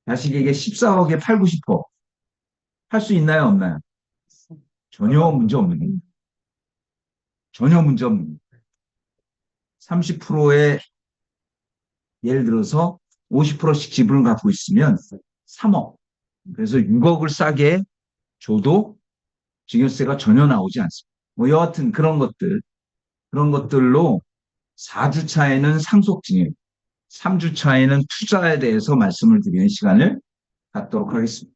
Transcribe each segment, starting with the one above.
자식에게 14억에 팔고 싶어. 할 수 있나요, 없나요? 전혀 문제 없는 거예요. 전혀 문제 없는 거예요. 30%의 예를 들어서 50%씩 지분을 갖고 있으면 3억. 그래서 6억을 싸게 줘도 증여세가 전혀 나오지 않습니다. 뭐 여하튼 그런 것들로 4주차에는 상속증여, 3주차에는 투자에 대해서 말씀을 드리는 시간을 갖도록 하겠습니다.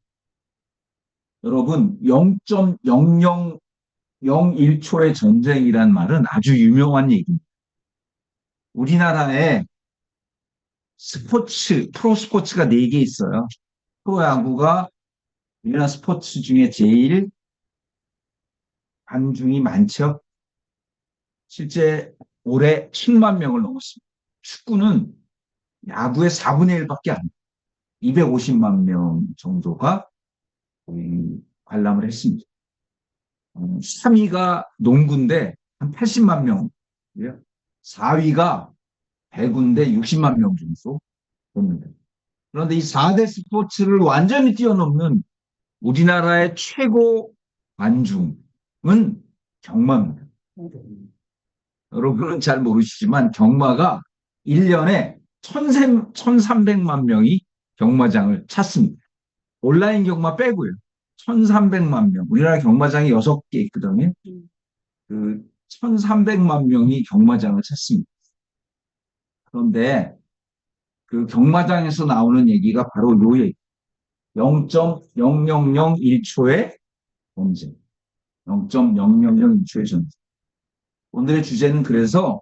여러분, 0.0001초의 전쟁이란 말은 아주 유명한 얘기입니다. 우리나라에 프로스포츠가 4개 있어요. 프로야구가 우리나라 스포츠 중에 제일 관중이 많죠. 실제 올해 10만 명을 넘었습니다. 축구는 야구의 4분의 1밖에 안 돼요. 250만 명 정도가 관람을 했습니다. 3위가 농구인데 한 80만 명, 4위가 배구인데 60만 명 정도 됩니다. 그런데 이 4대 스포츠를 완전히 뛰어넘는 우리나라의 최고 관중은 경마입니다. 여러분은 잘 모르시지만 경마가 1년에 1,300만 명이 경마장을 찾습니다. 온라인 경마 빼고요. 1,300만 명. 우리나라 경마장이 6개 있거든요. 그 1,300만 명이 경마장을 찾습니다. 그런데 그 경마장에서 나오는 얘기가 바로 요 얘기. 0.0001초의 전쟁. 0.0001초의 전쟁. 오늘의 주제는 그래서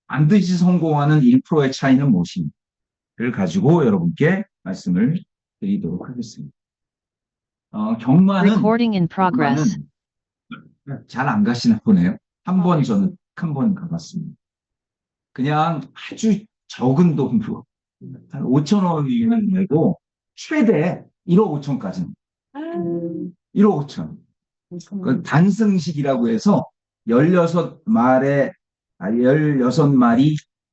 반드시 성공하는 1%의 차이는 무엇인가를 가지고 여러분께 말씀을 드리도록 하겠습니다. 경마는 잘 안 가시나 보네요. 저는 한 번 가봤습니다. 그냥 아주 적은 돈으로 한 5천 원을 내고 최대 1억 5천까지는. 1억 5천. 그 단승식이라고 해서 16마리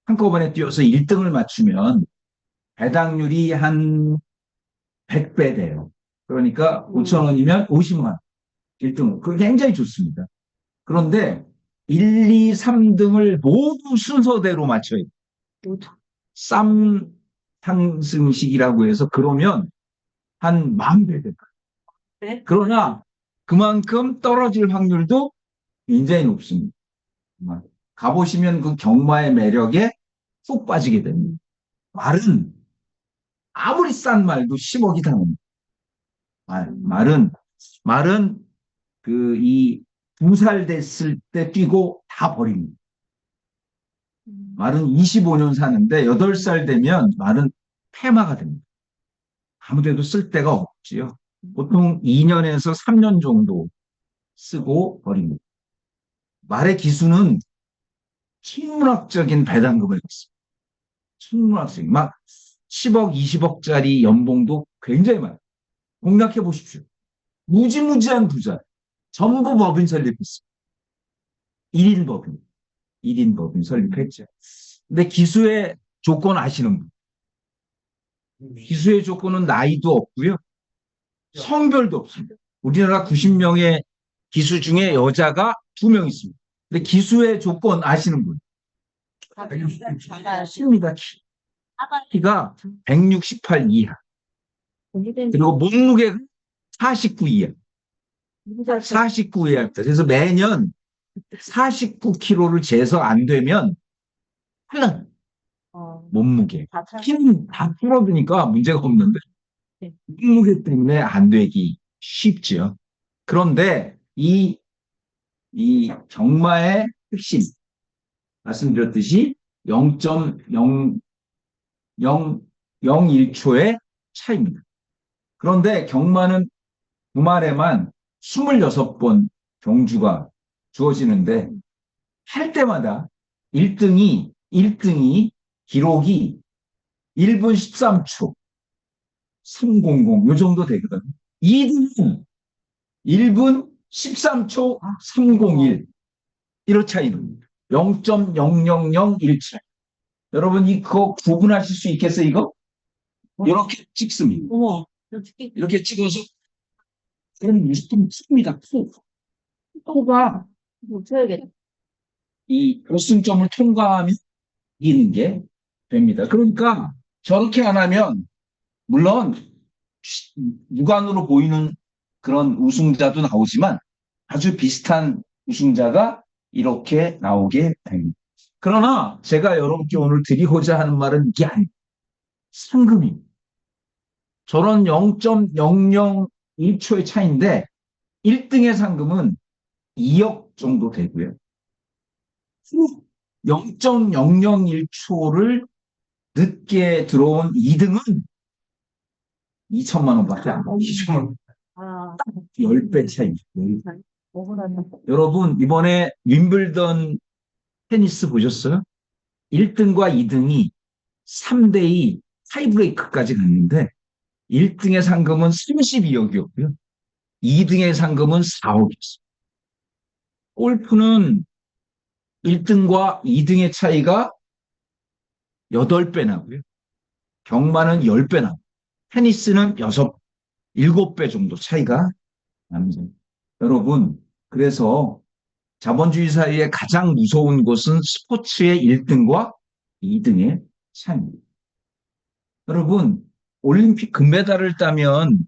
한꺼번에 뛰어서 1등을 맞추면 배당률이 한 100배 돼요. 그러니까 5천 원이면 50만 원. 1등. 그게 굉장히 좋습니다. 그런데 1, 2, 3등을 모두 순서대로 맞춰야 돼요. 쌈 상승식이라고 해서 그러면 한 10,000배 돼요. 그러나 그만큼 떨어질 확률도 굉장히 높습니다. 가보시면 그 경마의 매력에 쏙 빠지게 됩니다. 말은 아무리 싼 말도 10억이 다 납니다. 말은 이 2살 됐을 때 뛰고 다 버립니다. 말은 25년 사는데 8살 되면 말은 폐마가 됩니다. 아무데도 쓸 데가 없지요. 보통 2년에서 3년 정도 쓰고 버립니다. 말의 기수는 천문학적인 배당금을 받습니다. 천문학적인 막 10억, 20억짜리 연봉도 굉장히 많아요. 공략해 보십시오. 무지무지한 부자. 전부 법인 설립했습니다. 1인 법인 설립했죠. 근데 기수의 조건 아시는 분? 기수의 조건은 나이도 없고요. 성별도 없습니다. 우리나라 90명의 기수 중에 여자가 2명 있습니다. 근데 기수의 조건 아시는 분? 키입니다. 키가 168 이하. 그리고 몸무게가 49 이하. 49 이하입니다. 그래서 매년 49kg를 재서 안 되면 탈락. 몸무게. 키는 다 줄어드니까 문제가 없는데 몸무게 때문에 안 되기 쉽죠. 그런데 이 경마의 핵심 말씀드렸듯이 0.0001초의 차이입니다. 그런데 경마는 주말에만 26번 경주가 주어지는데 할 때마다 1등이 기록이 1분 13초 300 요 정도 되거든요. 2등은 1분 13초 301 1호 차이입니다. 0.0001차. 여러분 이거 구분하실 수 있겠어요 이거? 이렇게 찍습니다. 어머, 어떻게 이렇게 찍어서 그럼 무조건 큽니다. 코가 못해야겠다. 이 결승점을 통과하면 이기는 게 됩니다. 그러니까 저렇게 안 하면 물론 육안으로 보이는 그런 우승자도 나오지만 아주 비슷한 우승자가 이렇게 나오게 됩니다. 그러나 제가 여러분께 오늘 드리고자 하는 말은 이게 아니에요. 상금이 저런 0.001초의 차이인데 1등의 상금은 2억 정도 되고요. 0.001초를 늦게 들어온 2등은 2천만 원밖에 안 돼요. 2천만 원. 아, 10배 차이입니다. 억울하다. 여러분, 이번에 윈블던 테니스 보셨어요? 1등과 2등이 3대2 타이브레이크까지 갔는데 1등의 상금은 32억이었고요. 2등의 상금은 4억이었어요. 골프는 1등과 2등의 차이가 8배 나고요. 경마는 10배 나고 테니스는 7배 정도 차이가 납니다. 여러분, 그래서 자본주의 사회의 가장 무서운 것은 스포츠의 1등과 2등의 차이입니다. 여러분, 올림픽 금메달을 따면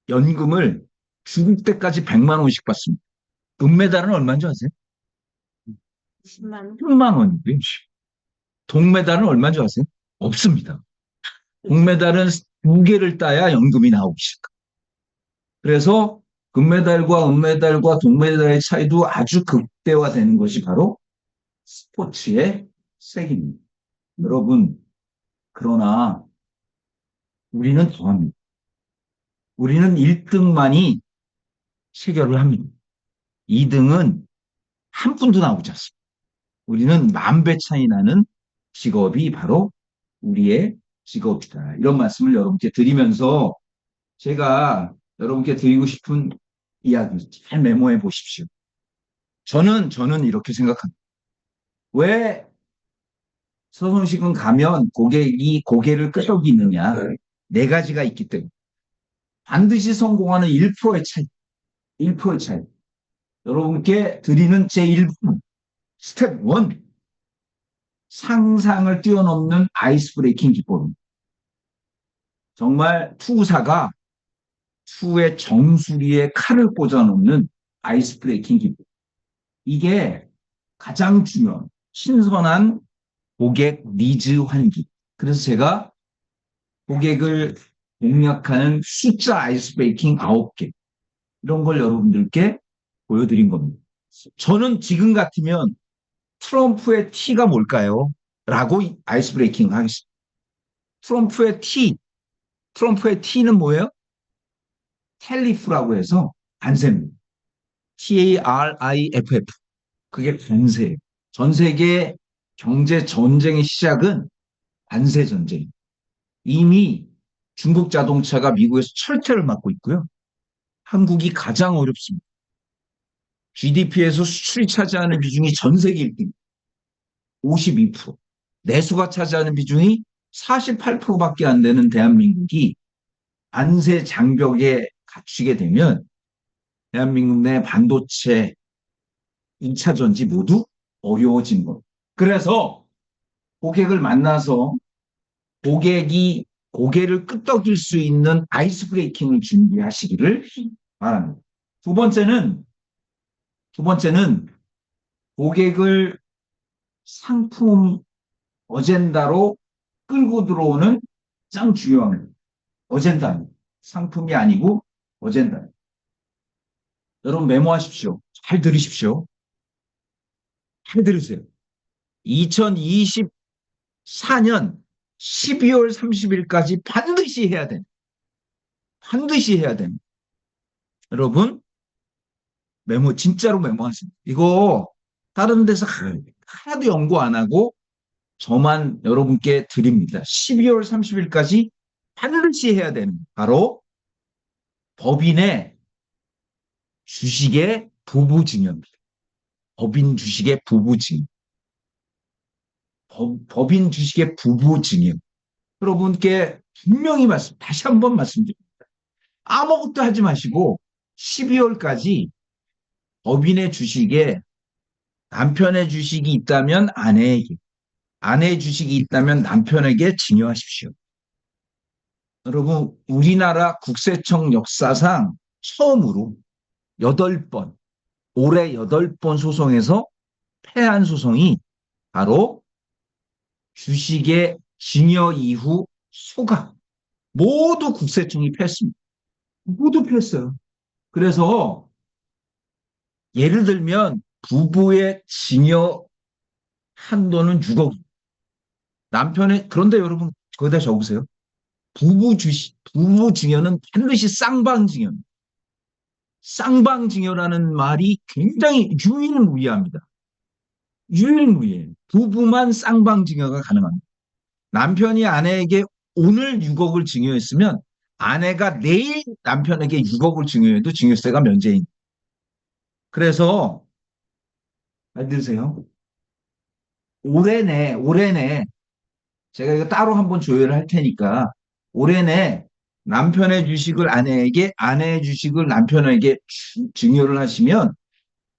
연금을 죽을 때까지 100만 원씩 받습니다. 은메달은 얼마인지 아세요? 10만 원. 10만 원이고요. 동메달은 얼마인지 아세요? 없습니다. 동메달은 2개를 따야 연금이 나오기 시작합니다. 그래서 금메달과 은메달과 동메달의 차이도 아주 극대화되는 것이 바로 스포츠의 세계입니다. 여러분, 그러나 우리는 더합니다. 우리는 1등만이 체결을 합니다. 2등은 한 푼도 나오지 않습니다. 우리는 10,000배 차이 나는 직업이 바로 우리의 직업이다. 이런 말씀을 여러분께 드리면서 제가 여러분께 드리고 싶은 이야기 잘 메모해 보십시오. 저는 이렇게 생각합니다. 왜 서성식은 가면 고객이 고개를 끄덕이느냐? 네 가지가 있기 때문에. 반드시 성공하는 1%의 차이. 1%의 차이. 여러분께 드리는 제1부. 스텝 1. 상상을 뛰어넘는 아이스 브레이킹 기법입니다. 정말 투구사가 투의 정수리에 칼을 꽂아놓는 아이스 브레이킹 기법. 이게 가장 중요한 신선한 고객 니즈 환기. 그래서 제가 고객을 공략하는 숫자 아이스 브레이킹 9개. 이런 걸 여러분들께 보여드린 겁니다. 저는 지금 같으면 트럼프의 T가 뭘까요? 라고 아이스 브레이킹 하겠습니다. 트럼프의 T는 뭐예요? 텔리프라고 해서 관세입니다. TARIFF. 그게 관세예요. 전 세계 경제 전쟁의 시작은 관세 전쟁. 이미 중국 자동차가 미국에서 철퇴를 맡고 있고요. 한국이 가장 어렵습니다. GDP에서 수출이 차지하는 비중이 전 세계 1등. 52%. 내수가 차지하는 비중이 48%밖에 안 되는 대한민국이 관세 장벽에 갇히게 되면 대한민국 내 반도체, 2차 전지 모두 어려워진 것. 그래서 고객을 만나서 고객이 고개를 끄덕일 수 있는 아이스 브레이킹을 준비하시기를 바랍니다. 두 번째는 고객을 상품 어젠다로 끌고 들어오는 가장 중요한 어젠다입니다. 상품이 아니고 어젠다. 여러분 메모하십시오. 잘 들으십시오. 잘 들으세요. 2024년 12월 30일까지 반드시 해야 됩니다. 반드시 해야 됩니다. 여러분 진짜로 메모하세요. 이거 다른 데서 하나도 연구 안 하고 저만 여러분께 드립니다. 12월 30일까지 반드시 해야 되는 바로 법인의 주식의 부부증여입니다. 법인 주식의 부부증여. 법인 주식의 부부 증여. 여러분께 분명히 다시 한번 말씀드립니다. 아무것도 하지 마시고 12월까지 법인의 주식에 남편의 주식이 있다면 아내에게, 아내의 주식이 있다면 남편에게 증여하십시오. 여러분, 우리나라 국세청 역사상 처음으로 8번, 올해 8번 소송에서 패한 소송이 바로 주식의 증여 이후 소각, 모두 국세청이 패했습니다. 모두 패했어요. 그래서 예를 들면 부부의 증여 한도는 6억. 남편의, 그런데 여러분, 거기다 적으세요. 부부 증여는 반드시 쌍방증여입니다. 쌍방증여라는 말이 굉장히 유일무이합니다. 유일무이해요. 부부만 쌍방증여가 가능합니다. 남편이 아내에게 오늘 6억을 증여했으면 아내가 내일 남편에게 6억을 증여해도 증여세가 면제인. 그래서 잘 들으세요. 올해 내 제가 이거 따로 한번 조율을 할 테니까 올해 내 남편의 주식을 아내에게, 아내의 주식을 남편에게 증여를 하시면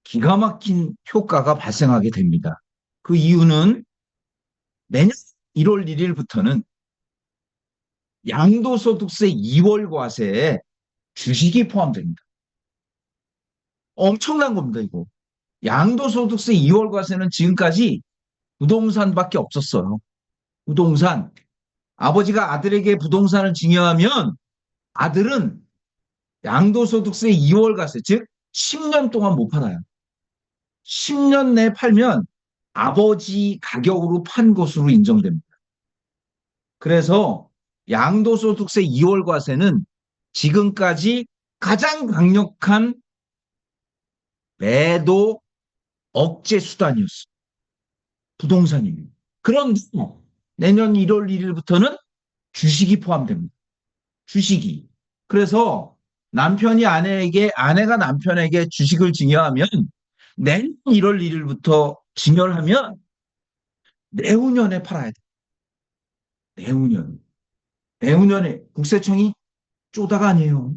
기가 막힌 효과가 발생하게 됩니다. 그 이유는 내년 1월 1일부터는 양도소득세 2월 과세에 주식이 포함됩니다. 엄청난 겁니다, 이거. 양도소득세 2월 과세는 지금까지 부동산밖에 없었어요. 부동산. 아버지가 아들에게 부동산을 증여하면 아들은 양도소득세 2월 과세, 즉 10년 동안 못 팔아요. 10년 내에 팔면 아버지 가격으로 판 것으로 인정됩니다. 그래서 양도소득세 2월 과세는 지금까지 가장 강력한 매도 억제 수단이었어요. 부동산입니다. 그런데 내년 1월 1일부터는 주식이 포함됩니다. 주식이. 그래서 남편이 아내에게, 아내가 남편에게 주식을 증여하면 내년 1월 1일부터 증여를 하면 내후년에 팔아야 돼. 내후년. 내후년에 국세청이 쪼다가 아니에요.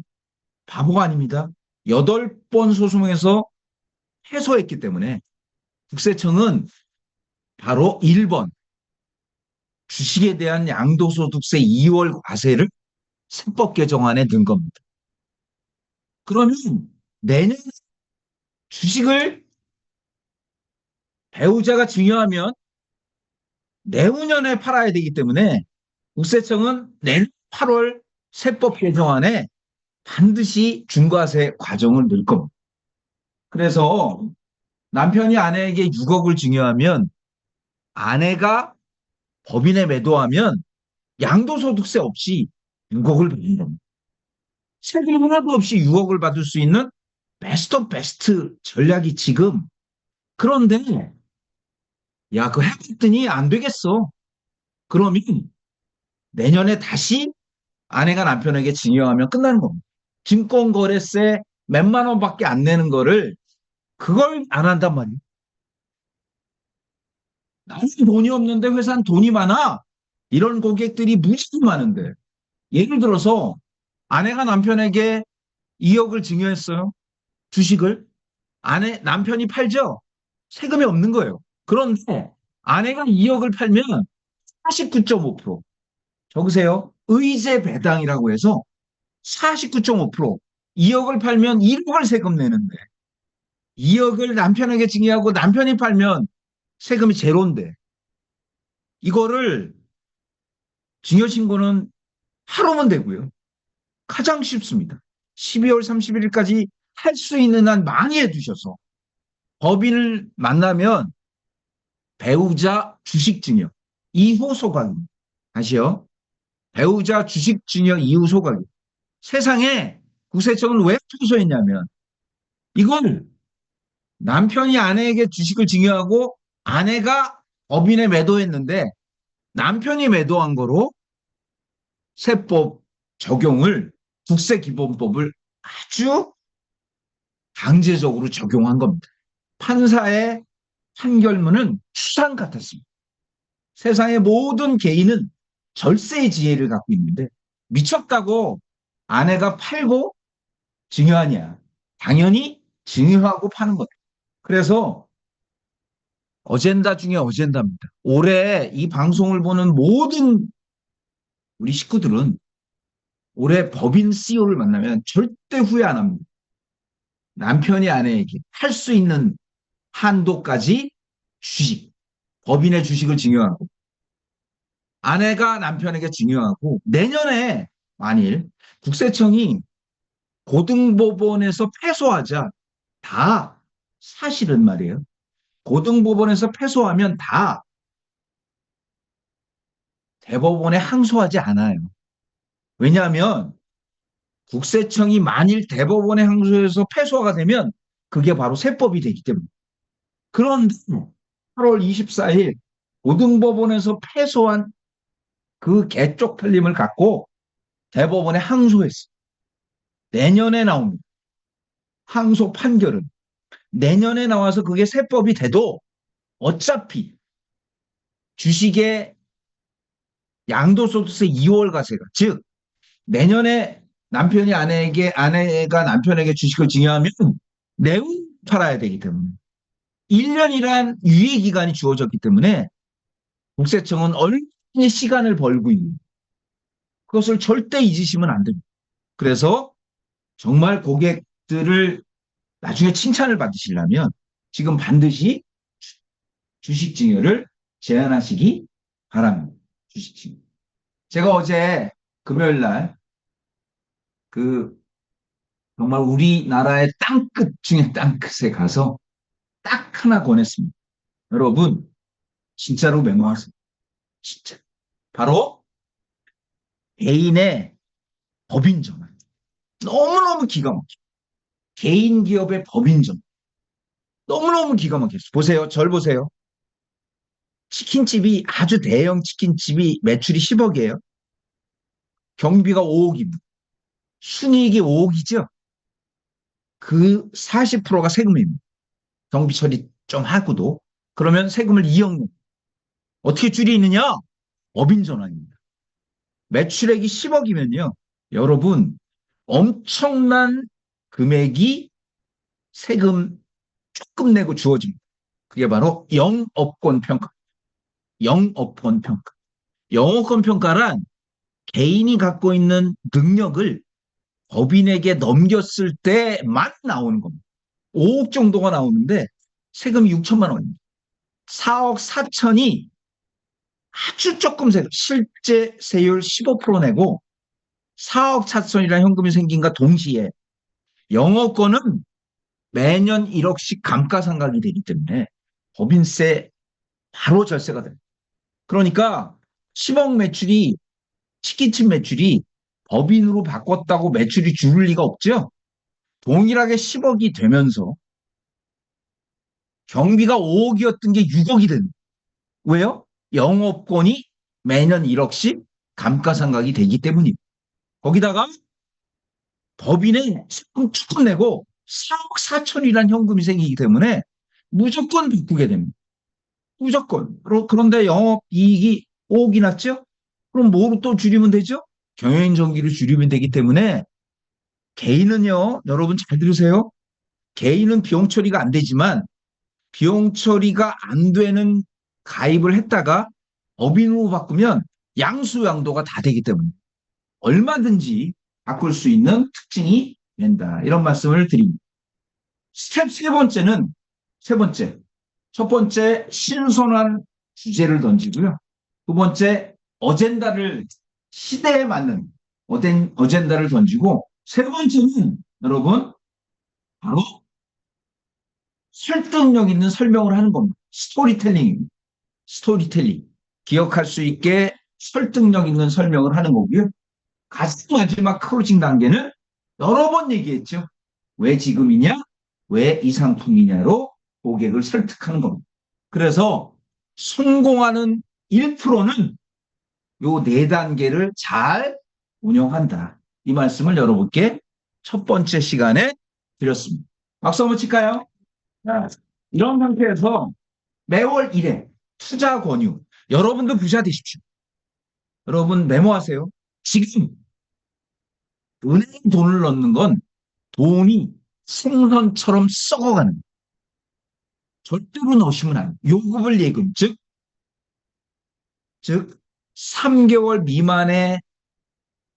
바보가 아닙니다. 8번 소송에서 해소했기 때문에 국세청은 바로 1번 주식에 대한 양도소득세 2월 과세를 세법 개정안에 넣은 겁니다. 그러면 내년 주식을 배우자가 증여하면 내후년에 팔아야 되기 때문에 국세청은 내년 8월 세법 개정안에 반드시 중과세 과정을 넣을 겁니다. 그래서 남편이 아내에게 6억을 증여하면 아내가 법인에 매도하면 양도소득세 없이 6억을 받는 겁니다. 세금 하나도 없이 6억을 받을 수 있는 베스트 전략이 지금. 그런데 야, 그거 해봤더니 안 되겠어. 그러면 내년에 다시 아내가 남편에게 증여하면 끝나는 겁니다. 증권거래세 몇만 원밖에 안 내는 거를 그걸 안 한단 말이에요. 나는 돈이 없는데 회사는 돈이 많아. 이런 고객들이 무지 많은데. 예를 들어서 아내가 남편에게 2억을 증여했어요. 주식을. 남편이 팔죠. 세금이 없는 거예요. 그런데 아내가 2억을 팔면 49.5%. 적으세요. 의제 배당이라고 해서 49.5%. 2억을 팔면 1억을 세금 내는데 2억을 남편에게 증여하고 남편이 팔면 세금이 제로인데 이거를 증여신고는 하루면 되고요. 가장 쉽습니다. 12월 31일까지 할 수 있는 한 많이 해두셔서 법인을 만나면 배우자 주식 증여 이후 소각입니다. 다시요. 배우자 주식 증여 이후 소각이에요. 세상에 국세청은 왜 청소했냐면 이걸 남편이 아내에게 주식을 증여하고 아내가 법인에 매도했는데 남편이 매도한 거로 세법 적용을 국세기본법을 아주 강제적으로 적용한 겁니다. 판사의 판결문은 추상 같았습니다. 세상의 모든 개인은 절세의 지혜를 갖고 있는데 미쳤다고 아내가 팔고 증여하냐? 당연히 증여하고 파는 거다. 그래서 어젠다 중에 어젠다입니다. 올해 이 방송을 보는 모든 우리 식구들은 올해 법인 CEO를 만나면 절대 후회 안 합니다. 남편이 아내에게 할 수 있는 한도까지 주식, 법인의 주식을 증여하고 아내가 남편에게 증여하고 내년에 만일 국세청이 고등법원에서 패소하자 다 사실은 말이에요. 고등법원에서 패소하면 다 대법원에 항소하지 않아요. 왜냐하면 국세청이 만일 대법원에 항소해서 패소가 되면 그게 바로 세법이 되기 때문에. 그런데 8월 24일 고등법원에서 패소한 그 개쪽팔림을 갖고 대법원에 항소했어요. 내년에 나옵니다. 항소 판결은. 내년에 나와서 그게 세법이 돼도 어차피 주식의 양도소득세 2월 과세가, 즉 내년에 남편이 아내에게, 아내가 남편에게 주식을 증여하면 내후 팔아야 되기 때문에 1년이란 유예기간이 주어졌기 때문에 국세청은 얼마나 시간을 벌고 있는, 그것을 절대 잊으시면 안 됩니다. 그래서 정말 고객들을 나중에 칭찬을 받으시려면 지금 반드시 주식 증여를 제한하시기 바랍니다. 주식 증여. 제가 어제 금요일 날 그 정말 우리나라의 땅끝 중에 땅끝에 가서 딱 하나 권했습니다. 여러분 진짜로 메모하세요. 진짜. 바로 개인의 법인 전환. 너무너무 기가 막혀. 개인 기업의 법인 전환. 너무너무 기가 막혔어요. 보세요. 절 보세요. 치킨집이, 아주 대형 치킨집이 매출이 10억이에요. 경비가 5억입니다. 순이익이 5억이죠. 그 40%가 세금입니다. 경비 처리 좀 하고도. 그러면 세금을 2억 내. 어떻게 줄이느냐? 법인 전환입니다. 매출액이 10억이면요. 여러분 엄청난 금액이 세금 조금 내고 주어집니다. 그게 바로 영업권 평가. 영업권 평가. 영업권 평가란 개인이 갖고 있는 능력을 법인에게 넘겼을 때만 나오는 겁니다. 5억 정도가 나오는데 세금이 6천만 원입니다. 4억 4천이 아주 조금 세금, 실제 세율 15% 내고 4억 4천이라는 현금이 생긴과 동시에 영업권은 매년 1억씩 감가상각이 되기 때문에 법인세 바로 절세가 됩니다. 그러니까 10억 매출이, 치킨집 매출이 법인으로 바꿨다고 매출이 줄을 리가 없죠. 동일하게 10억이 되면서 경비가 5억이었던 게 6억이 됩니다. 왜요? 영업권이 매년 1억씩 감가상각이 되기 때문입니다. 거기다가 법인은 세금 조금 내고 4억 4천이라는 현금이 생기기 때문에 무조건 바꾸게 됩니다. 무조건. 그런데 영업이익이 5억이 났죠? 그럼 뭐로 또 줄이면 되죠? 경영인정기를 줄이면 되기 때문에 개인은요, 여러분 잘 들으세요. 개인은 비용 처리가 안 되지만 비용 처리가 안 되는 가입을 했다가 법인으로 바꾸면 양수양도가 다 되기 때문에 얼마든지 바꿀 수 있는 특징이 된다. 이런 말씀을 드립니다. 스텝 세 번째. 첫 번째, 신선한 주제를 던지고요. 두 번째, 어젠다를, 시대에 맞는 어젠다를 던지고, 세 번째는 여러분, 바로 설득력 있는 설명을 하는 겁니다. 스토리텔링입니다. 스토리텔링. 기억할 수 있게 설득력 있는 설명을 하는 거고요. 가장 마지막 클로징 단계는 여러 번 얘기했죠. 왜 지금이냐? 왜 이 상품이냐로 고객을 설득하는 겁니다. 그래서 성공하는 1%는 요 네 단계를 잘 운영한다. 이 말씀을 여러분께 첫 번째 시간에 드렸습니다. 박수 한번 칠까요? 자, 이런 상태에서 매월 1회 투자 권유. 여러분도 부자 되십시오. 여러분 메모하세요. 지금 은행에 돈을 넣는 건 돈이 생선처럼 썩어가는 거예요. 절대로 넣으시면 안 돼요. 요금을 예금, 즉 3개월 미만의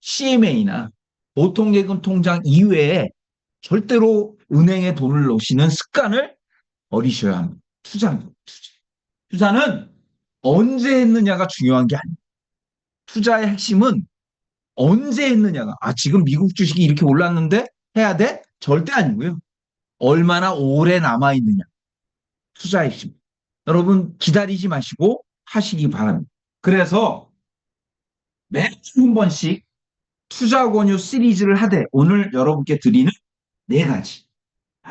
CMA나 보통예금 통장 이외에 절대로 은행에 돈을 넣으시는 습관을 버리셔야 합니다. 투자는 언제 했느냐가 중요한 게 아니에요. 투자의 핵심은 언제 했느냐가, 지금 미국 주식이 이렇게 올랐는데 해야 돼? 절대 아니고요. 얼마나 오래 남아있느냐. 투자의 핵심. 여러분 기다리지 마시고 하시기 바랍니다. 그래서 매주 한 번씩 투자 권유 시리즈를 하되 오늘 여러분께 드리는 네 가지.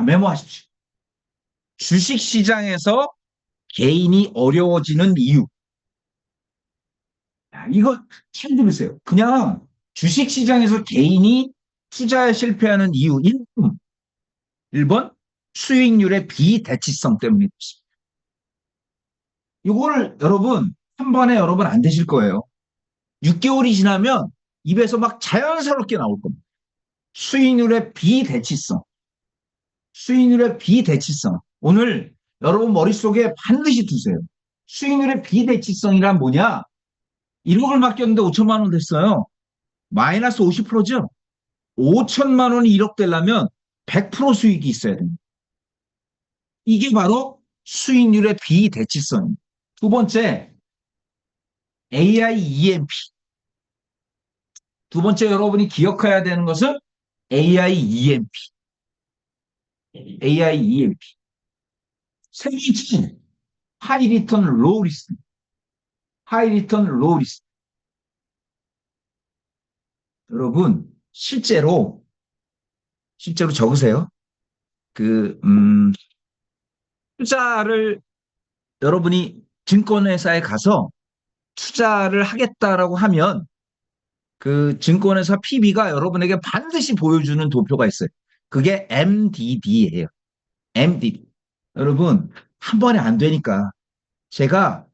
메모하십시오. 주식 시장에서 개인이 어려워지는 이유. 이거 잘 들으세요. 그냥 주식 시장에서 개인이 투자에 실패하는 이유 1번 수익률의 비대치성 때문입니다. 이거를 여러분 한 번에 여러분 안 되실 거예요. 6개월이 지나면 입에서 막 자연스럽게 나올 겁니다. 수익률의 비대치성. 수익률의 비대치성. 오늘 여러분 머릿속에 반드시 두세요. 수익률의 비대치성이란 뭐냐? 1억을 맡겼는데 5천만 원 됐어요. 마이너스 50%죠? 5천만 원이 1억 되려면 100% 수익이 있어야 됩니다. 이게 바로 수익률의 비대치성입니다. 두 번째, AI EMP. 두 번째 여러분이 기억해야 되는 것은 AI EMP. AI EMP. 세 번째, 하이 리턴 로우 리스크. 하이 리턴 로우 리스크. 여러분, 실제로 적으세요. 투자를 여러분이 증권회사에 가서 투자를 하겠다라고 하면 그 증권회사 PB가 여러분에게 반드시 보여주는 도표가 있어요. 그게 MDD예요. MDD. 여러분, 한 번에 안 되니까 제가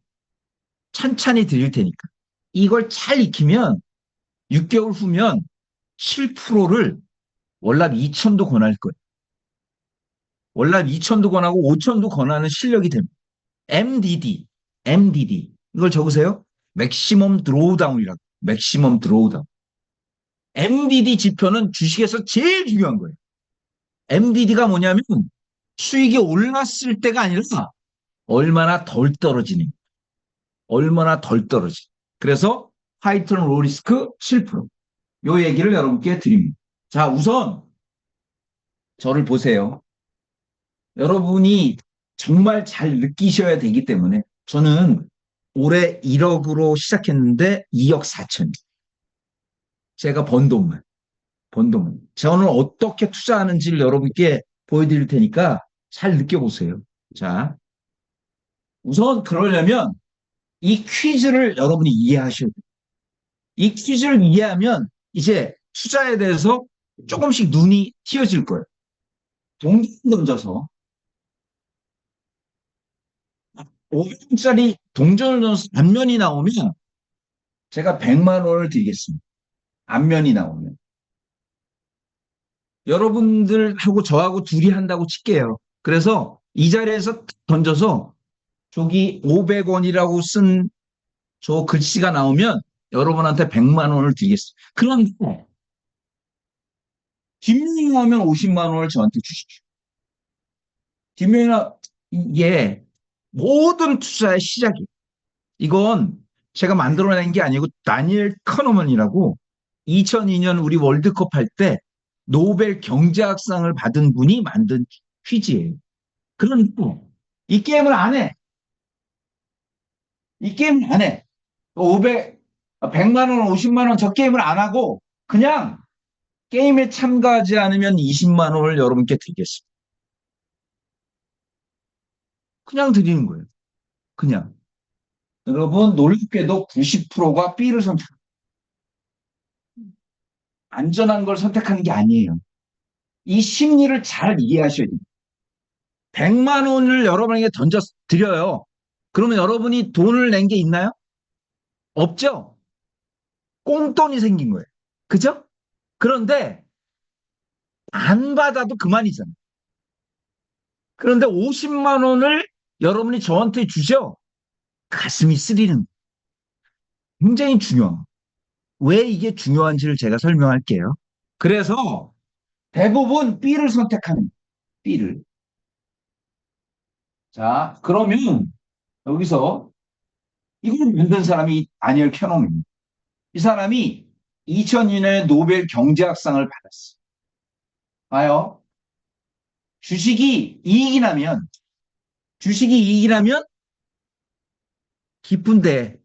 찬찬히 드릴 테니까 이걸 잘 익히면 6개월 후면 7%를 월납 2천도 권할 거예요. 월납 2천도 권하고 5천도 권하는 실력이 됩니다. MDD. 이걸 적으세요. 맥시멈 드로우다운이라고. 맥시멈 드로우다운. MDD 지표는 주식에서 제일 중요한 거예요. MDD가 뭐냐면 수익이 올랐을 때가 아니라 얼마나 덜 떨어지는. 얼마나 덜 떨어지. 그래서 하이턴 로리스크 7%. 요 얘기를 여러분께 드립니다. 자, 우선 저를 보세요. 여러분이 정말 잘 느끼셔야 되기 때문에 저는 올해 1억으로 시작했는데 2억 4천. 제가 번 돈만. 저는 어떻게 투자하는지를 여러분께 보여드릴 테니까 잘 느껴보세요. 자, 우선 그러려면 이 퀴즈를 여러분이 이해하셔야 돼요. 이 퀴즈를 이해하면 이제 투자에 대해서 조금씩 눈이 띄어질 거예요. 동전 던져서 500원짜리 동전을 넣어서 앞면이 나오면 제가 100만 원을 드리겠습니다. 앞면이 나오면. 여러분들하고 저하고 둘이 한다고 칠게요. 그래서 이 자리에서 던져서 저기 500원이라고 쓴 저 글씨가 나오면 여러분한테 100만 원을 드리겠습니다. 그런데 뒷면이 나오면 50만 원을 저한테 주십시오. 뒷면이 이게 모든 투자의 시작이에요. 이건 제가 만들어낸 게 아니고 다니엘 커너먼이라고 2002년 우리 월드컵 할 때 노벨 경제학상을 받은 분이 만든 퀴즈예요. 그런데 이 게임을 안 해. 이 게임을 안 해. 100만 원, 50만 원 저 게임을 안 하고 그냥 게임에 참가하지 않으면 20만 원을 여러분께 드리겠습니다. 그냥 드리는 거예요. 그냥. 여러분 놀랍게도 90%가 B를 선택합니다. 안전한 걸 선택하는 게 아니에요. 이 심리를 잘 이해하셔야 됩니다. 100만 원을 여러분에게 던져 드려요. 그러면 여러분이 돈을 낸 게 있나요? 없죠? 꽁돈이 생긴 거예요. 그죠? 그런데 안 받아도 그만이잖아요. 그런데 50만 원을 여러분이 저한테 주죠? 가슴이 쓰리는 굉장히 중요한 거예요. 왜 이게 중요한지를 제가 설명할게요. 그래서 대부분 B를 선택하는 거예요. B를. 자, 그러면 여기서 이걸 만든 사람이 다니엘 캐논입니다. 이 사람이 2002년에 노벨 경제학상을 받았어요. 봐요. 주식이 이익이 나면, 주식이 이익이 나면 기쁜데,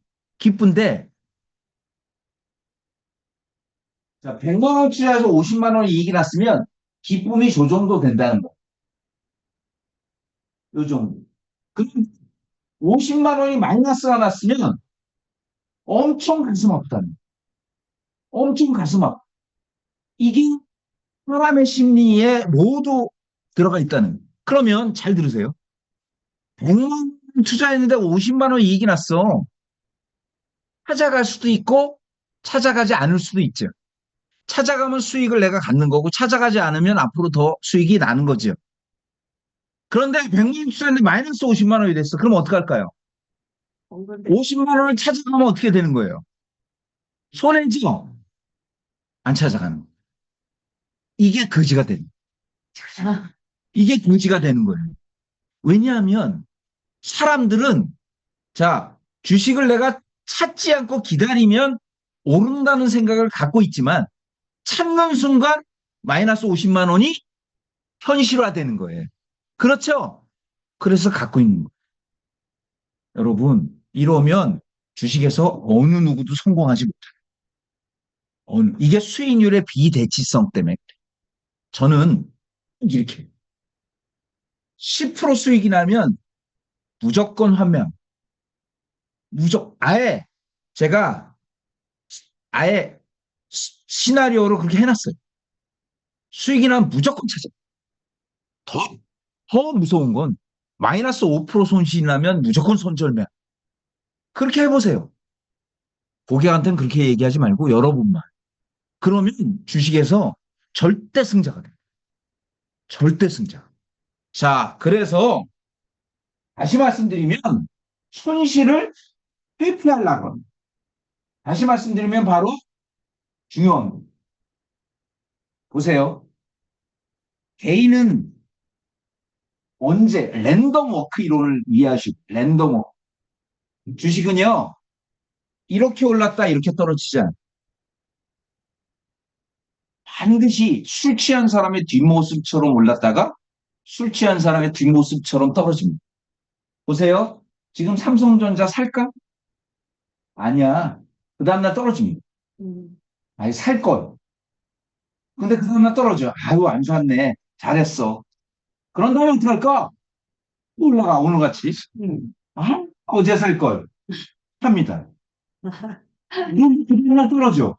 자, 100만 원 투자해서 50만 원 이익이 났으면 기쁨이 저 정도 된다는 거. 요 정도. 그럼 50만 원이 마이너스가 났으면 엄청 가슴 아프다는 거. 엄청 가슴 아프. 이게 사람의 심리에 모두 들어가 있다는 거. 그러면 잘 들으세요. 100만 원 투자했는데 50만 원 이익이 났어. 찾아갈 수도 있고 찾아가지 않을 수도 있죠. 찾아가면 수익을 내가 갖는 거고 찾아가지 않으면 앞으로 더 수익이 나는 거죠. 그런데 100만 원 투자했는데 마이너스 50만 원이 됐어. 그럼 어떡할까요? 50만 원을 찾아가면 어떻게 되는 거예요? 손해죠? 안 찾아가는 거. 이게 거지가 되는 거예요. 이게 거지가 되는 거예요. 왜냐하면 사람들은 자, 주식을 내가 찾지 않고 기다리면 오른다는 생각을 갖고 있지만 찾는 순간 마이너스 50만 원이 현실화되는 거예요. 그렇죠? 그래서 갖고 있는 거예요. 여러분, 이러면 주식에서 어느 누구도 성공하지 못해요. 이게 수익률의 비대치성 때문에. 저는 이렇게 10% 수익이 나면 무조건 환매합니다. 아예 제가 아예 시나리오로 그렇게 해놨어요. 수익이 나면 무조건 찾아. 더 무서운 건 마이너스 5% 손실이 나면 무조건 손절매. 그렇게 해보세요. 고객한테는 그렇게 얘기하지 말고 여러분만. 그러면 주식에서 절대 승자가 돼요. 절대 승자. 자, 그래서 다시 말씀드리면 손실을 회피하려고 합니다. 다시 말씀드리면 바로 중요한 거. 보세요. 개인은 언제 랜덤 워크 이론을 이해하시고 랜덤 워크. 주식은요. 이렇게 올랐다 이렇게 떨어지지 않아요. 반드시 술 취한 사람의 뒷모습처럼 올랐다가 술 취한 사람의 뒷모습처럼 떨어집니다. 보세요. 지금 삼성전자 살까? 아니야. 그 다음날 떨어집니다. 아니, 살 걸. 근데 그 다음날 떨어져. 아유, 안 샀네. 잘했어. 그런 다음에 어떡할까? 올라가, 오늘같이. 아, 어제 살 걸. 삽니다. 그럼 그 다음날 떨어져.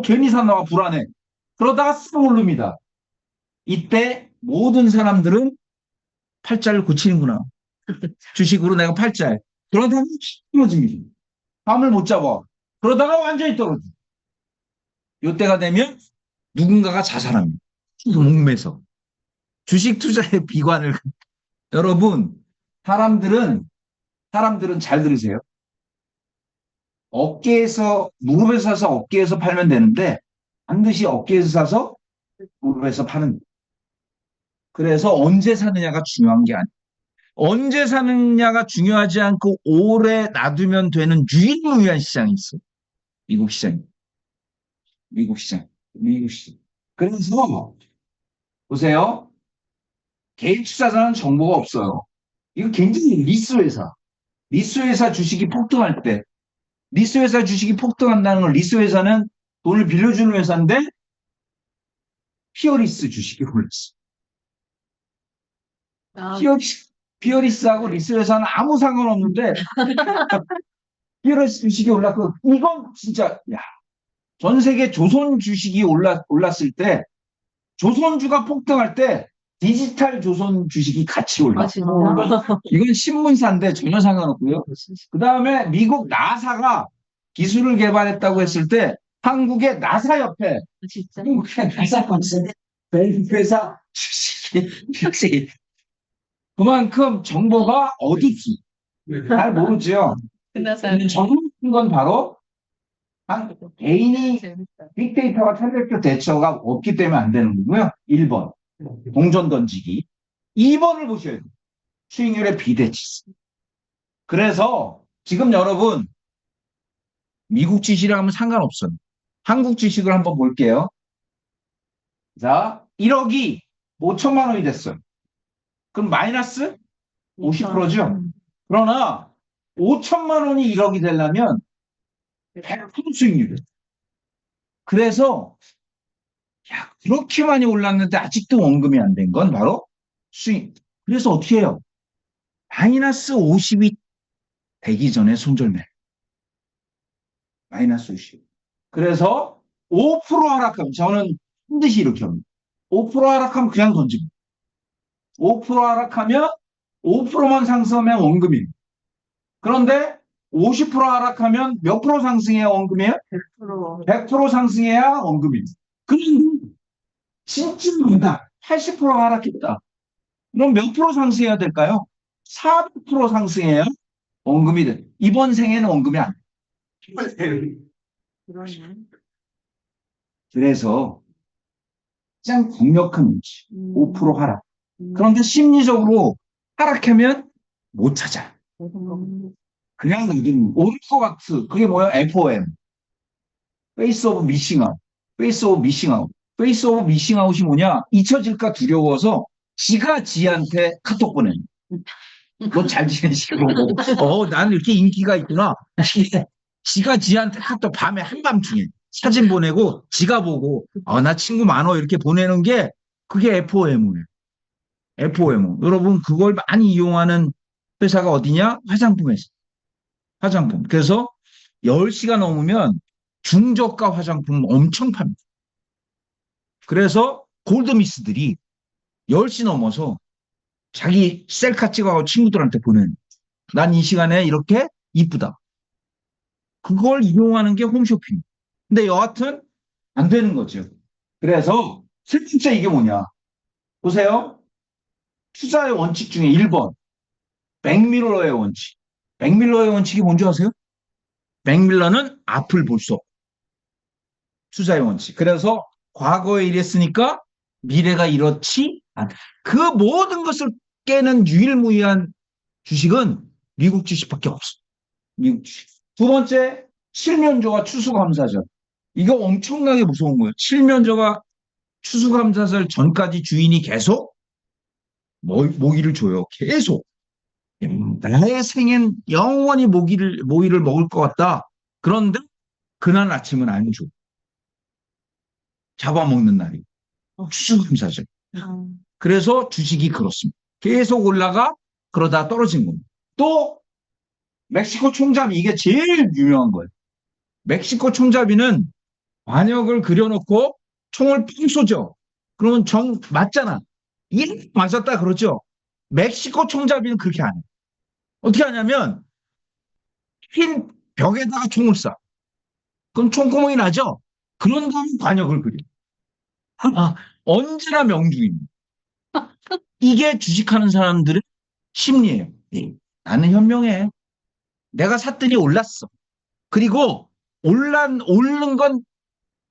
괜히 샀나봐, 불안해. 그러다가 싹 오릅니다. 이때 모든 사람들은 팔자를 고치는구나. 주식으로 내가 팔자에. 그러다가 떨어집니다. 감을 못 잡아. 그러다가 완전히 떨어져. 이때가 되면 누군가가 자살합니다. 목매서. 주식 투자의 비관을. 여러분, 사람들은 잘 들으세요. 무릎에서 사서 어깨에서 팔면 되는데, 반드시 어깨에서 사서 무릎에서 파는 거예요. 그래서 언제 사느냐가 중요한 게 아니에요. 언제 사느냐가 중요하지 않고 오래 놔두면 되는 유일무이한 시장이 있어요. 미국 시장. 미국 시장. 미국 시장. 그래서 보세요. 개인 투자자는 정보가 없어요. 이거 굉장히 리스 회사 주식이 폭등할 때, 리스 회사 주식이 폭등한다는 건 리스 회사는 돈을 빌려주는 회사인데 피어리스 주식이 올랐어. 아, 피어리스하고 리스 회사는 아무 상관없는데 피어리스 주식이 올랐고 이건 진짜 전 세계 조선 주식이 올랐을 때 조선주가 폭등할 때 디지털 조선 주식이 같이 올라. 진짜? 이건 신문사인데 전혀 상관없고요. 그 다음에 미국 나사가 기술을 개발했다고 했을 때 한국의 나사 옆에 진짜. 한국의 나사 건설 회사 주식이 그만큼 정보가 어둡지. 잘 모르죠. 끝나서 정확한 건 바로 개인이 재밌다. 빅데이터와 탄력적 대처가 없기 때문에 안 되는 거고요. 1번 동전 던지기. 2번을 보셔야 돼요. 수익률의 비대칭. 그래서 지금 여러분 미국 지식이랑 하면 상관없어요. 한국 지식을 한번 볼게요. 자, 1억이 5천만 원이 됐어요. 그럼 마이너스 50%죠? 그러나 5천만 원이 1억이 되려면 100% 수익률이에요. 그래서 야, 그렇게 많이 올랐는데 아직도 원금이 안 된 건 바로 수익. 그래서 어떻게 해요? 마이너스 50이 되기 전에 손절매. 마이너스 50. 그래서 5% 하락하면 저는 반드시 이렇게 합니다. 5% 하락하면 그냥 던집니다. 5% 하락하면 5%만 상승하면 원금이에요. 그런데 50% 하락하면 몇 프로 상승해야 원금이에요? 100%. 100% 상승해야 원금이에요. 그런데 진짜 많다. 80% 하락했다. 그럼 몇 프로 상승해야 될까요? 400% 상승해야 원금이 돼. 이번 생에는 원금이 안 돼. 그러네. 그래서 가장 강력한 문제. 5% 하락. 음. 그런데 심리적으로 하락하면 못 찾아. 음. 그냥 놔두면 오를 것 같아. 그게 뭐야? FOM. 페이스 오브 미싱 아웃. 페이스 오브 미싱 아웃. 페이스 오브 미싱 아웃이 뭐냐? 잊혀질까 두려워서 지가 지한테 카톡 보내. 너 잘 지내시고. 난 이렇게 인기가 있구나. 지가 지한테 카톡 밤에 한밤중에 사진 보내고 지가 보고 나 친구 많어 이렇게 보내는 게 그게 FOM이에요. FOM. 여러분 그걸 많이 이용하는 회사가 어디냐? 화장품 회사. 화장품. 그래서 10시가 넘으면 중저가 화장품 엄청 팝니다. 그래서 골드미스들이 10시 넘어서 자기 셀카 찍어가지고 친구들한테 보내는. 난 이 시간에 이렇게 이쁘다. 그걸 이용하는 게 홈쇼핑. 근데 여하튼 안 되는 거죠. 그래서 실제 이게 뭐냐. 보세요. 투자의 원칙 중에 1번. 맥밀러의 원칙. 맥밀러의 원칙이 뭔지 아세요? 맥밀러는 앞을 볼 수 없고 투자의 원칙. 그래서 과거에 이랬으니까 미래가 이렇지 않다. 그 모든 것을 깨는 유일무이한 주식은 미국 주식밖에 없어. 미국 주식. 두 번째, 칠면조와 추수감사절. 이거 엄청나게 무서운 거예요. 칠면조가 추수감사절 전까지 주인이 계속 모기를 줘요. 계속. 나의 생엔 영원히 모기를 먹을 것 같다. 그런데 그날 아침은 안 줘. 잡아먹는 날이. 추수감사절. 그래서 주식이 그렇습니다. 계속 올라가 그러다 떨어진 겁니다. 또 멕시코 총잡이 이게 제일 유명한 거예요. 멕시코 총잡이는 관역을 그려놓고 총을 펑 쏘죠. 그러면 정 맞잖아. 이게 맞았다 그러죠. 멕시코 총잡이는 그렇게 안 해. 어떻게 하냐면 흰 벽에다가 총을 쏴. 그럼 총구멍이 나죠. 그런 다음에 관역을 그려. 언제나 명중입니다. 이게 주식하는 사람들의 심리예요. 나는 현명해. 내가 샀더니 올랐어. 그리고 오른 건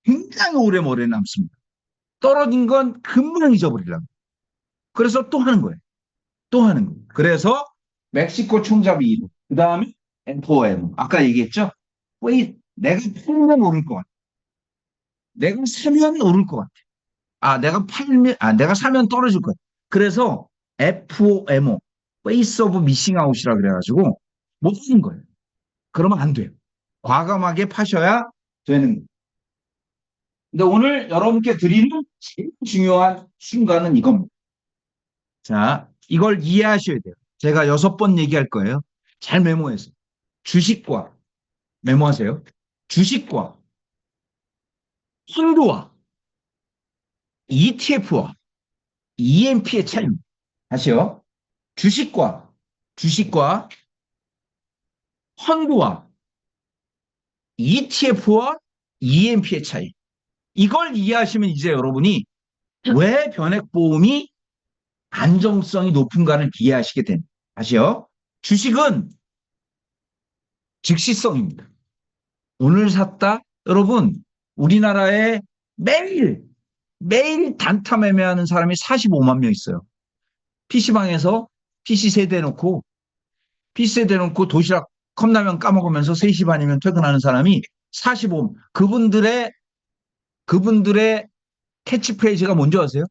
굉장히 오래 머리에 남습니다. 떨어진 건 금방 잊어버리려고. 그래서 또 하는 거예요. 또 하는 거예요. 그래서 멕시코 총잡이 2로. 그 다음에 엔포엠. 아까 얘기했죠? 내가 팔면 오를 것 같아. 내가 사면 오를 것 같아. 내가 사면 떨어질 것 같아. 그래서 FOMO, Face of Missing Out이라 그래가지고 못 하는 거예요. 그러면 안 돼요. 과감하게 파셔야 되는 거예요. 근데 오늘 여러분께 드리는 제일 중요한 순간은 이겁니다. 자, 이걸 이해하셔야 돼요. 제가 6번 얘기할 거예요. 잘 메모해서. 주식과, 메모하세요. 주식과, 펀드와, ETF와, EMP의 차이. 다시요. 주식과, 펀드와, ETF와 EMP의 차이. 이걸 이해하시면 이제 여러분이 왜 변액보험이 안정성이 높은가를 이해하시게 됩니다. 다시요. 주식은 즉시성입니다. 오늘 샀다? 여러분, 우리나라에 매일 단타 매매하는 사람이 45만 명 있어요. PC방에서 PC 세대 놓고 도시락 컵라면 까먹으면서 3시 반이면 퇴근하는 사람이 45, 그분들의 캐치프레이즈가 뭔지 아세요?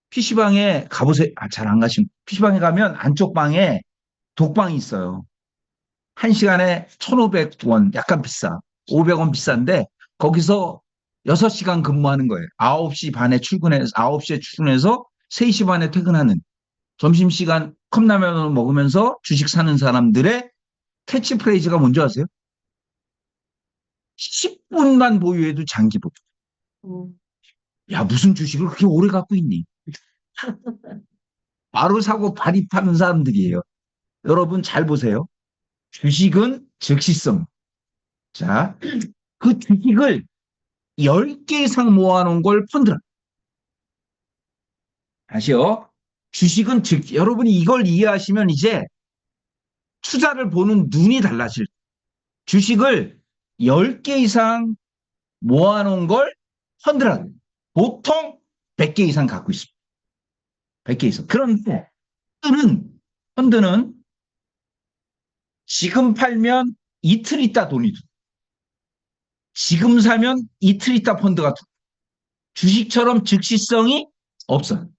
PC방에 가보세요. 잘 안 가시면. PC방에 가면 안쪽 방에 독방이 있어요. 1시간에 1,500원, 약간 비싸. 500원 비싼데, 거기서 6시간 근무하는 거예요. 9시 반에 출근해서, 9시에 출근해서 3시 반에 퇴근하는, 점심시간 컵라면을 먹으면서 주식 사는 사람들의 캐치프레이즈가 뭔지 아세요? 10분만 보유해도 장기 보유. 음. 야, 무슨 주식을 그렇게 오래 갖고 있니? 바로 사고 발입하는 사람들이에요. 여러분 잘 보세요. 주식은 즉시성. 자, 그 주식을 10개 이상 모아놓은 걸 펀드라. 다시요. 주식은 여러분이 이걸 이해하시면 이제 투자를 보는 눈이 달라질. 주식을 10개 이상 모아놓은 걸 펀드라. 보통 100개 이상 갖고 있습니다. 100개 이상. 그런데 펀드는 지금 팔면 이틀 있다 돈이 들어. 지금 사면 이틀 있다 펀드가 들어. 주식처럼 즉시성이 없어요.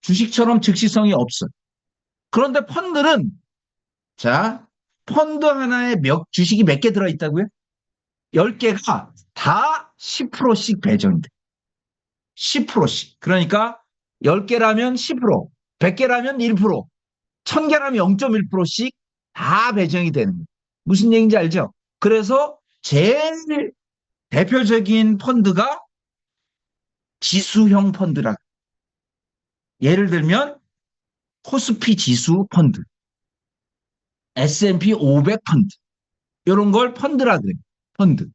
주식처럼 즉시성이 없어요. 그런데 펀드 하나에 주식이 몇 개 들어있다고요? 10개가 다 10%씩 배정이 돼. 10%씩. 그러니까 10개라면 10%, 100개라면 1%, 1000개라면 0.1%씩 다 배정이 되는 거예요. 무슨 얘기인지 알죠? 그래서 제일 대표적인 펀드가 지수형 펀드라. 예를 들면 코스피 지수 펀드, S&P 500 펀드, 이런 걸 펀드라 그래요. 펀드.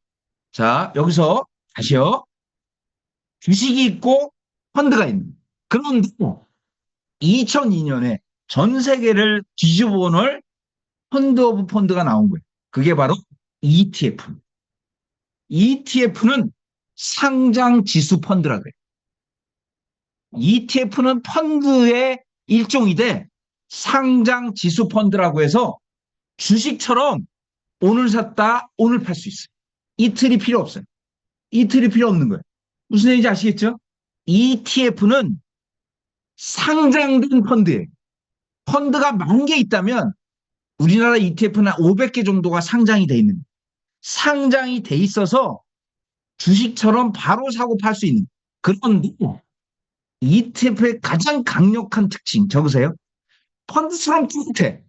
자, 여기서 다시요. 주식이 있고 펀드가 있는. 그런데 2002년에 전 세계를 뒤집어 놓을 펀드 오브 펀드가 나온 거예요. 그게 바로 ETF. ETF는 상장 지수 펀드라 그래요. ETF는 펀드의 일종인데 상장 지수 펀드라고 해서 주식처럼 오늘 샀다 오늘 팔 수 있어요. 이틀이 필요 없어요. 이틀이 필요 없는 거예요. 무슨 얘기인지 아시겠죠? ETF는 상장된 펀드예요. 펀드가 10,000개 있다면 우리나라 ETF는 500개 정도가 상장이 돼 있는 거예요. 상장이 돼 있어서 주식처럼 바로 사고 팔 수 있는. 그런데 ETF의 가장 강력한 특징 적으세요. 펀드처럼 뚜렷해.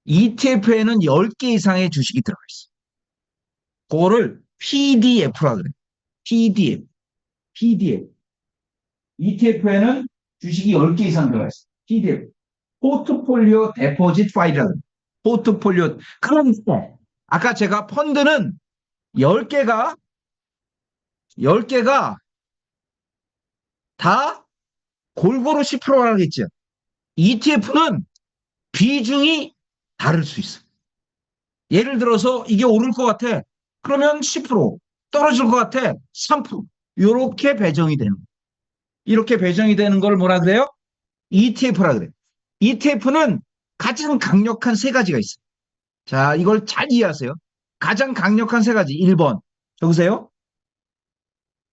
ETF에는 10개 이상의 주식이 들어가 있어. 그거를 PDF라 그래. PDF. ETF에는 주식이 10개 이상 들어가 있어. PDF. 포트폴리오 데포짓 파일이라 그래. 포트폴리오. 그런데 아까 제가 펀드는 10개가 다 골고루 10%라고 했죠. ETF는 비중이 다를 수 있어. 예를 들어서 이게 오를 것 같아. 그러면 10%, 떨어질 것 같아. 3%. 이렇게 배정이 되는 거예요. 이렇게 배정이 되는 걸 뭐라 그래요? ETF라 그래요. ETF는 가장 강력한 3가지가 있어요. 자, 이걸 잘 이해하세요. 가장 강력한 3가지. 1번. 적으세요.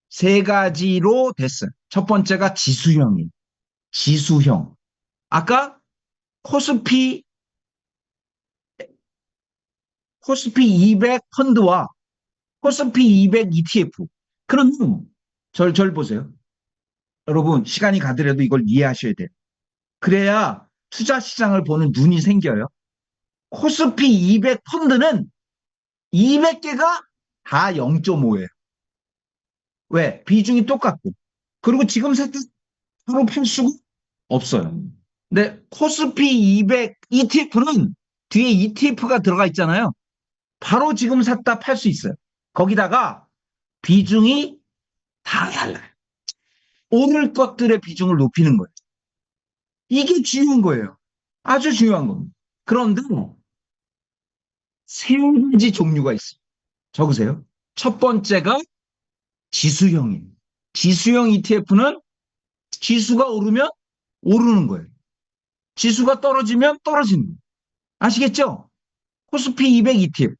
3가지로 됐어요. 첫 번째가 지수형이에요. 지수형. 아까 코스피 200 펀드와 코스피 200 ETF. 그러면 절 보세요. 여러분 시간이 가더라도 이걸 이해하셔야 돼요. 그래야 투자 시장을 보는 눈이 생겨요. 코스피 200 펀드는 200개가 다 0.5예요. 왜? 비중이 똑같고. 그리고 지금 바로 팔 수가 없어요. 근데 코스피 200 ETF는 뒤에 ETF가 들어가 있잖아요. 바로 지금 샀다 팔 수 있어요. 거기다가 비중이 다 달라요. 오를 것들의 비중을 높이는 거예요. 이게 중요한 거예요. 아주 중요한 겁니다. 그런데 세 가지 종류가 있어요. 적으세요. 첫 번째가 지수형이에요. 지수형 ETF는 지수가 오르면 오르는 거예요. 지수가 떨어지면 떨어지는 거예요. 아시겠죠? 코스피 200 ETF,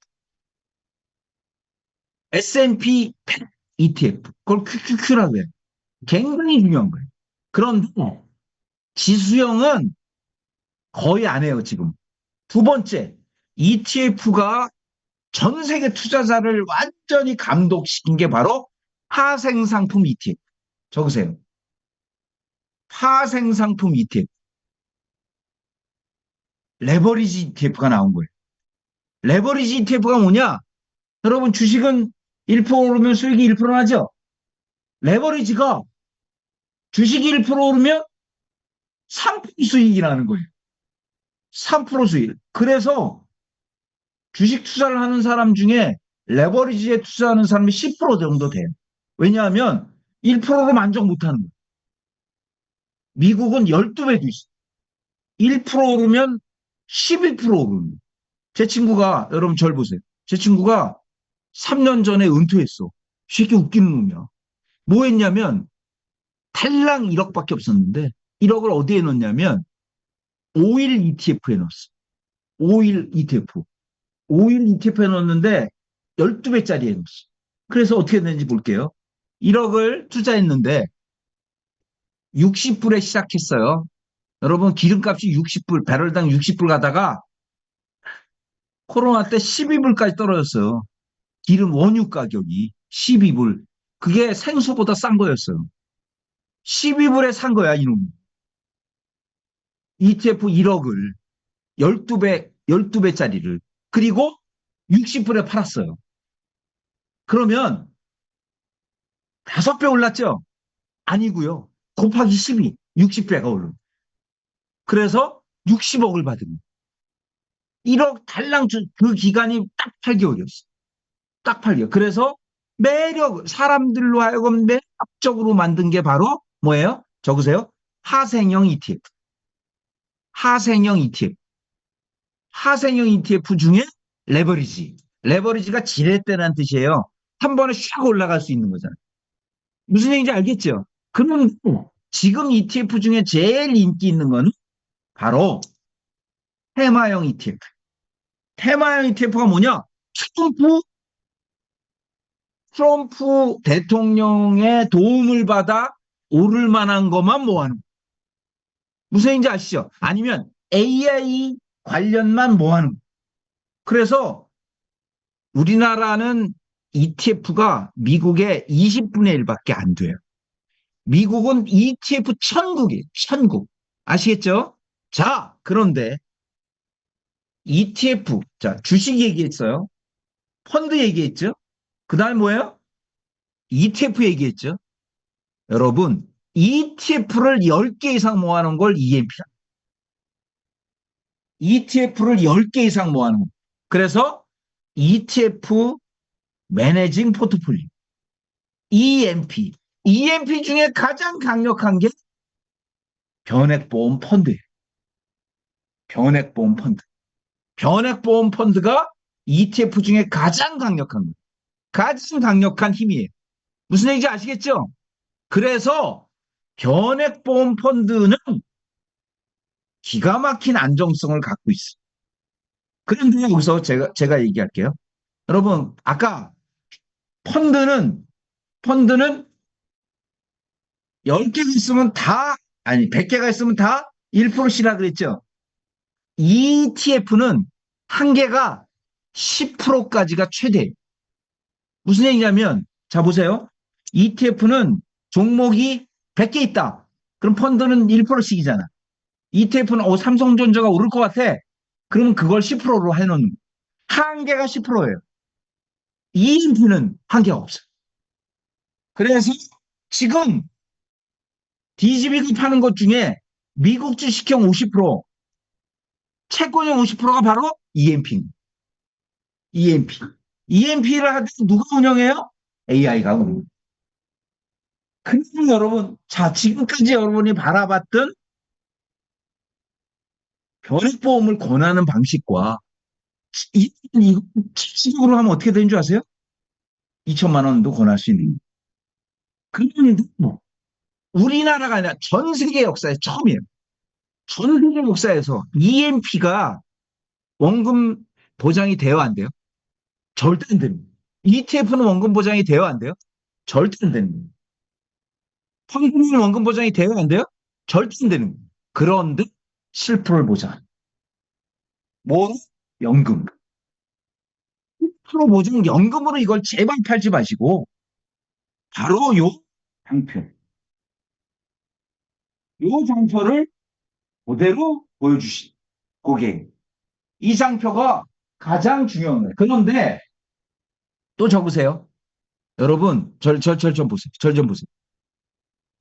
S&P 100 ETF, 그걸 QQQ라고 해요. 굉장히 중요한 거예요. 그런데 지수형은 거의 안 해요, 지금. 두 번째, ETF가 전 세계 투자자를 완전히 감독시킨 게 바로 파생상품 ETF. 적으세요. 파생상품 ETF. 레버리지 ETF가 나온 거예요. 레버리지 ETF가 뭐냐? 여러분, 주식은 1% 오르면 수익이 1% 나죠? 레버리지가 주식이 1% 오르면 3% 수익이 나는 거예요. 3% 수익. 그래서 주식 투자를 하는 사람 중에 레버리지에 투자하는 사람이 10% 정도 돼요. 왜냐하면 1%로 만족 못하는 거예요. 미국은 12배도 있어요. 1% 오르면 11% 오르는 거예요. 제 친구가, 여러분 절 보세요. 제 친구가 3년 전에 은퇴했어. 쉽게 웃기는 놈이야. 뭐 했냐면 탈랑 1억밖에 없었는데 1억을 어디에 넣었냐면 오일 ETF에 넣었어. 오일 ETF. 오일 ETF에 넣었는데 12배짜리에 넣었어. 그래서 어떻게 됐는지 볼게요. 1억을 투자했는데 60불에 시작했어요. 여러분 기름값이 60불, 배럴당 60불 가다가 코로나 때 12불까지 떨어졌어요. 기름 원유 가격이 12불. 그게 생수보다 싼 거였어요. 12불에 산 거야, 이놈. ETF 1억을 12배짜리를. 그리고 60불에 팔았어요. 그러면 5배 올랐죠? 아니고요. 곱하기 12, 60배가 오른. 그래서 60억을 받은 거예요. 1억 달랑 그 기간이 딱 8개월이었어. 딱 8개월. 그래서 사람들로 하여금 매력적으로 만든 게 바로 뭐예요? 적으세요. 하생형 ETF. 하생형 ETF. 하생형 ETF 중에 레버리지. 레버리지가 지렛대라는 뜻이에요. 한 번에 샥 올라갈 수 있는 거잖아요. 무슨 얘기인지 알겠죠? 그럼 지금 ETF 중에 제일 인기 있는 거는 바로 테마형 ETF. 테마형 ETF가 뭐냐? 트럼프 대통령의 도움을 받아 오를 만한 것만 모아놓은. 무슨 얘기인지 아시죠? 아니면 AI 관련만 모아놓은. 그래서 우리나라는 ETF가 미국의 20분의 1밖에 안 돼요. 미국은 ETF 천국이에요. 천국. 아시겠죠? 자, 그런데 ETF, 자, 주식 얘기했어요. 펀드 얘기했죠? 그 다음에 뭐예요? ETF 얘기했죠? 여러분, ETF를 10개 이상 모아놓은 걸 EMP다. ETF를 10개 이상 모아놓은 거. 그래서 ETF 매니징 포트폴리오. EMP. EMP 중에 가장 강력한 게 변액보험 펀드예요. 변액보험 펀드. 변액보험 펀드가 ETF 중에 가장 강력한 거예요. 가장 강력한 힘이에요. 무슨 얘기인지 아시겠죠? 그래서 변액보험 펀드는 기가 막힌 안정성을 갖고 있어요. 그런데 여기서 제가 얘기할게요. 여러분, 아까 펀드는 10개가 있으면 아니, 100개가 있으면 다 1%씩이라 그랬죠? ETF는 한 개가 10%까지가 최대예요. 무슨 얘기냐면, 자, 보세요. ETF는 종목이 100개 있다. 그럼 펀드는 1%씩이잖아. ETF는 삼성전자가 오를 것 같아. 그러면 그걸 10%로 해놓는 거예요. 한 개가 10%예요. EMP는 한 개가 없어요. 그래서 지금 DGB가 파는 것 중에 미국 주식형 50%, 채권형 50%가 바로 EMP입니다. EMP. EMP를 하든 누가 운영해요? AI가 운영. 근데 여러분, 자, 지금까지 여러분이 바라봤던 변액보험을 권하는 방식과 이거 실질적으로 하면 어떻게 되는 줄 아세요? 2천만 원도 권할 수 있는. 그런데 뭐, 우리나라가 아니라 전 세계 역사에 처음이에요. 전 세계 역사에서 EMP가 원금 보장이 돼야 안 돼요? 절대 안 됩니다. ETF는 원금 보장이 돼야 안 돼요? 절대 안 됩니다. 펀드는 원금 보장이 돼야 안 돼요? 절대 안 되는 거예요. 그런데 실프를 보장. 뭐? 연금. 프로 보증 연금으로 이걸 제발 팔지 마시고 바로 요 장표. 요 장표를 그대로 보여주신 고객. 이 장표가 가장 중요한 거예요. 그런데 또 적으세요. 여러분, 절 좀 보세요. 절 좀 보세요.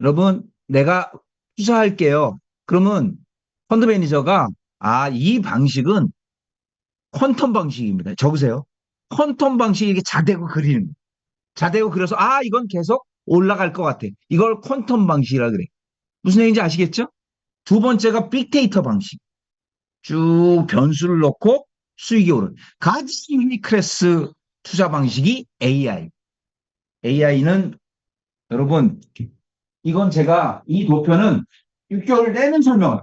여러분, 내가 투자할게요. 그러면 펀드 매니저가 이 방식은 퀀텀 방식입니다. 적으세요. 퀀텀 방식이 이렇게 자대고 그리는 거예요. 자대고 그려서 이건 계속 올라갈 것 같아. 이걸 퀀텀 방식이라 그래. 무슨 얘기인지 아시겠죠? 두 번째가 빅데이터 방식. 쭉 변수를 넣고 수익이 오른. 가장 유니클래스 투자 방식이 AI. AI는 여러분, 이건 제가 이 도표는 6개월 내는 설명을.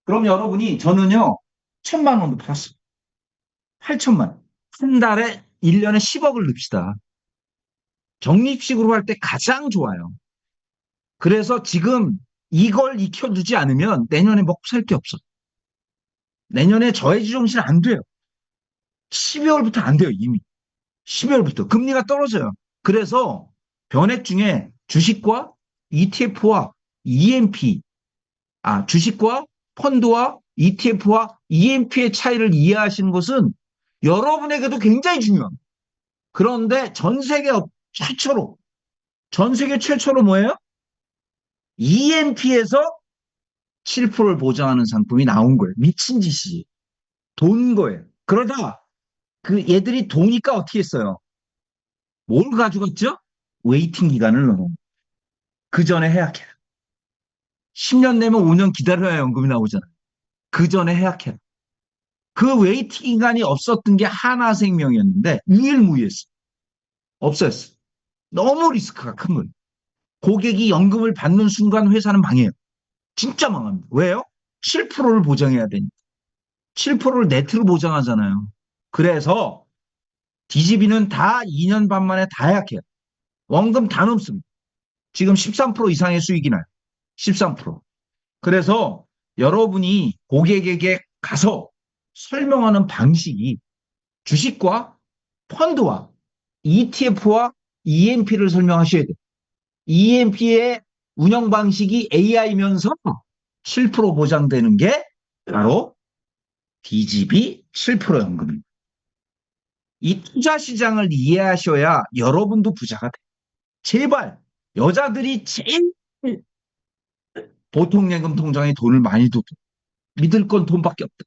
그럼 여러분이 저는요, 1,000만 원도 팔았어요. 8천만. 한 달에 1년에 10억을 넣읍시다. 적립식으로 할 때 가장 좋아요. 그래서 지금 이걸 익혀두지 않으면 내년에 먹고 살 게 없어. 내년에 저해지 정신 안 돼요. 12월부터 안 돼요, 이미. 12월부터. 금리가 떨어져요. 그래서 변액 중에 주식과 ETF와 EMP, 주식과 펀드와 ETF와 EMP의 차이를 이해하시는 것은 여러분에게도 굉장히 중요합니다. 그런데 전 세계 최초로 뭐예요? EMP에서 7%를 보장하는 상품이 나온 거예요. 미친 짓이. 돈 거예요. 그러다 그 얘들이 도니까 어떻게 했어요? 뭘 가져갔죠? 웨이팅 기간을 넣어. 그 전에 해약해라. 10년 내면 5년 기다려야 연금이 나오잖아요. 그 전에 해약해라. 그 웨이팅 기간이 없었던 게 하나생명이었는데 유일무이했어. 없어졌어. 너무 리스크가 큰 거예요. 고객이 연금을 받는 순간 회사는 망해요. 진짜 망합니다. 왜요? 7%를 보장해야 되니까. 7%를 네트로 보장하잖아요. 그래서 DGB는 다 2년 반 만에 다 약해요. 원금 다 넘습니다. 지금 13% 이상의 수익이 나요. 13%. 그래서 여러분이 고객에게 가서 설명하는 방식이 주식과 펀드와 ETF와 EMP를 설명하셔야 돼요. EMP의 운영 방식이 AI면서 7% 보장되는 게 바로 DGB 7% 연금입니다. 이 투자 시장을 이해하셔야 여러분도 부자가 돼요. 제발 여자들이 제일 보통예금 통장에 돈을 많이 두고 믿을 건 돈밖에 없다.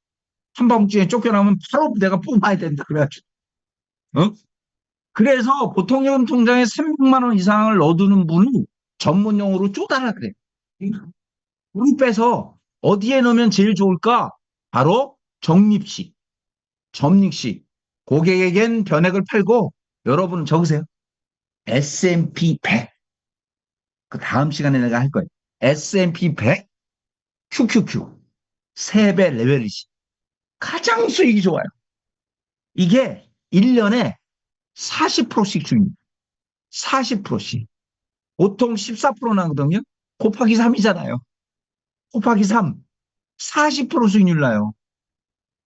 한밤중에 쫓겨나면 바로 내가 뽑아야 된다 그래가지고. 어? 그래서 보통예금 통장에 300만 원 이상을 넣어두는 분은 전문 용어로 쪼다라 그래. 우리 빼서 어디에 넣으면 제일 좋을까? 바로 적립식, 적립식. 고객에겐 변액을 팔고 여러분은 적으세요. S&P 100. 그 다음 시간에 내가 할 거예요. S&P 100 QQQ 3배 레벨이지. 가장 수익이 좋아요. 이게 1년에 40%씩 줍니다. 40%씩. 보통 14% 나거든요. 곱하기 3이잖아요. 곱하기 3. 40% 수익률 나요.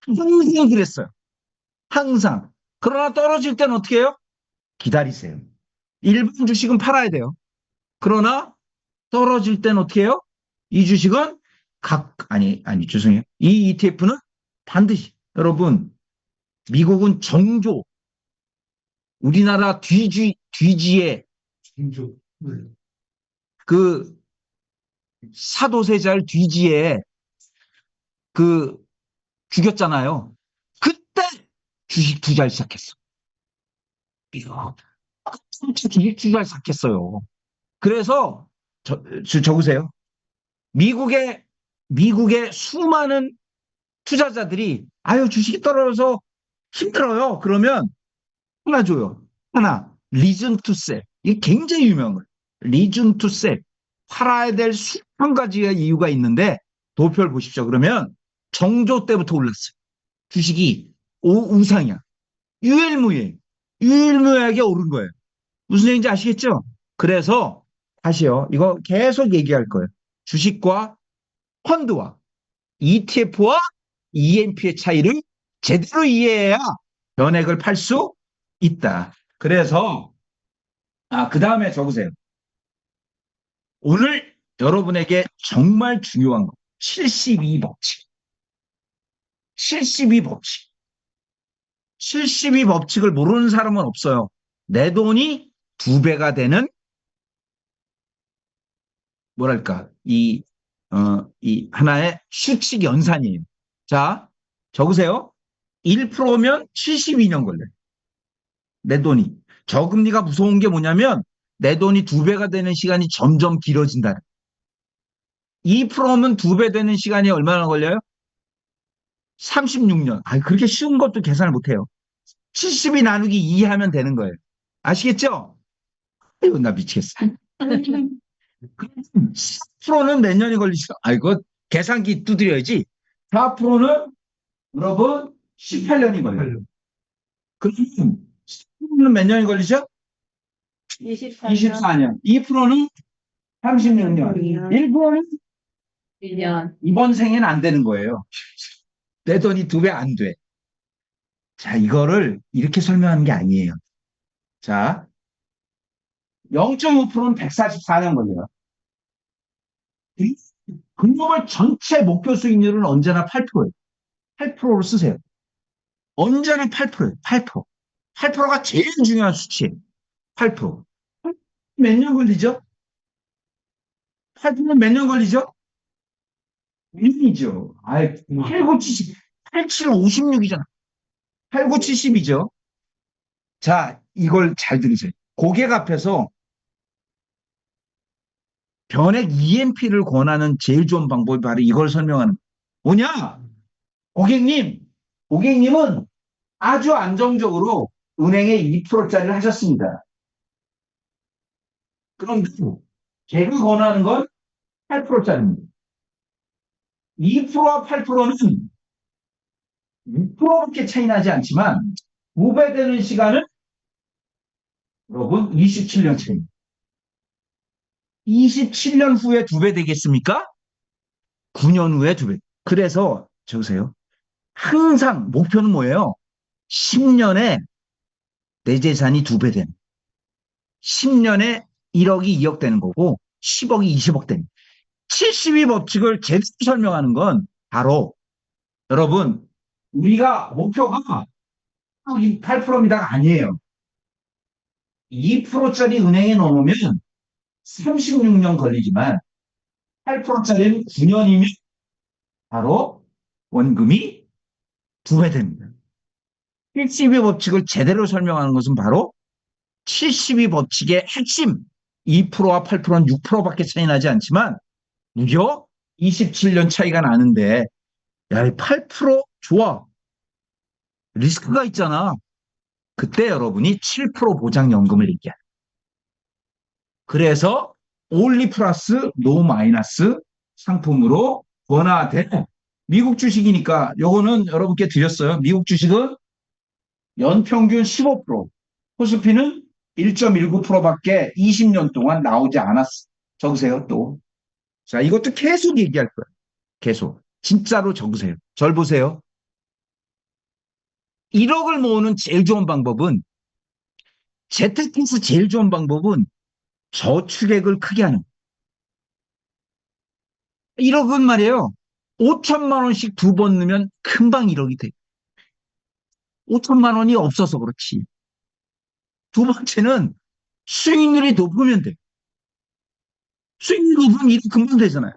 항상 그랬어요. 항상. 그러나 떨어질 때는 어떻게 해요? 기다리세요. 일반 주식은 팔아야 돼요. 그러나 떨어질 때는 어떻게 해요? 이 주식은 죄송해요. 이 ETF는 반드시 여러분 미국은 정조 우리나라 뒤지에 그 사도세자를 뒤지에 그 죽였잖아요. 그때 주식 투자를 시작했어. 이거 주식 투자를 시작했어요. 그래서 적으세요. 미국의 수많은 투자자들이 아유 주식이 떨어져서 힘들어요. 그러면 하나 줘요. 하나 리즌 투 셀. 이게 굉장히 유명한 거예요. 리즌 투 셀. 팔아야 될 수천 가지의 이유가 있는데 도표를 보십시오. 그러면 정조 때부터 올랐어요. 주식이 우상이야. 유일무이해. 유일무이하게 오른 거예요. 무슨 얘기인지 아시겠죠? 그래서 다시요. 이거 계속 얘기할 거예요. 주식과 펀드와 ETF와 EMP의 차이를 제대로 이해해야 연액을 팔 수 있다. 그래서 그 다음에 적으세요. 오늘 여러분에게 정말 중요한 거 72법칙. 72법칙. 72법칙을 모르는 사람은 없어요. 내 돈이 2배가 되는 뭐랄까 이 하나의 수칙 연산이에요. 자, 적으세요. 1%면 72년 걸려요. 내 돈이. 저금리가 무서운 게 뭐냐면 내 돈이 2배가 되는 시간이 점점 길어진다. 2%면 2배 되는 시간이 얼마나 걸려요? 36년. 그렇게 쉬운 것도 계산을 못해요. 70이 나누기 2 하면 되는 거예요. 아시겠죠? 이거 나 미치겠어. 4%는 몇 년이 걸리죠? 이거 계산기 두드려야지. 4%는 여러분 18년이 걸려요. 그럼 10%는 몇 년이 걸리죠? 24년. 2%는 36년. 1%는 1년. 이번 생에는 안 되는 거예요. 내 돈이 2배 안 돼. 자, 이거를 이렇게 설명하는 게 아니에요. 자, 0.5%는 144년 걸려요. 글로벌 전체 목표 수익률은 언제나 8%예요. 8%로 쓰세요. 언제나 8%예요. 8%. 8%가 제일 중요한 수치예요. 8%. 몇 년 걸리죠? 8%는 몇 년 걸리죠? 1년이죠. 8, 9, 70, 8, 7, 56이잖아. 8, 9, 70이죠. 자, 이걸 잘 들으세요. 고객 앞에서 변액 EMP를 권하는 제일 좋은 방법이 바로 이걸 설명하는 거예요. 뭐냐? 고객님은 아주 안정적으로 은행에 2%짜리를 하셨습니다. 그럼 제가 권하는 건 8%짜리입니다. 2%와 8%는 6%밖에 차이 나지 않지만 2배 되는 시간은 여러분 27년 차이입니다. 27년 후에 2배 되겠습니까? 9년 후에 2배. 그래서 적으세요. 항상 목표는 뭐예요? 10년에 내 재산이 2배 되는. 10년에 1억이 2억 되는 거고 10억이 20억 되는. 72법칙을 제대로 설명하는 건 바로 여러분 우리가 목표가 8%입니다가 아니에요. 2%짜리 은행에 넣으면 36년 걸리지만 8%짜리는 9년이면 바로 원금이 2배 됩니다. 72법칙을 제대로 설명하는 것은 바로 72법칙의 핵심 2%와 8%는 6%밖에 차이 나지 않지만 무려 27년 차이가 나는데 야, 8% 좋아. 리스크가 있잖아. 그때 여러분이 7% 보장연금을 얘기해. 그래서 올리 플러스 노 마이너스 상품으로 원화된 미국 주식이니까 요거는 여러분께 드렸어요. 미국 주식은 연평균 15%, 코스피는 1.19%밖에 20년 동안 나오지 않았어. 적으세요, 또. 자, 이것도 계속 얘기할 거예요. 계속. 진짜로 적으세요. 절 보세요. 1억을 모으는 제일 좋은 방법은 재테크에서 제일 좋은 방법은 저축액을 크게 하는. 1억은 말이에요. 5천만 원씩 2번 넣으면 금방 1억이 돼. 5천만 원이 없어서 그렇지. 두 번째는 수익률이 높으면 돼. 수익률이 높으면 1억 금방 되잖아요.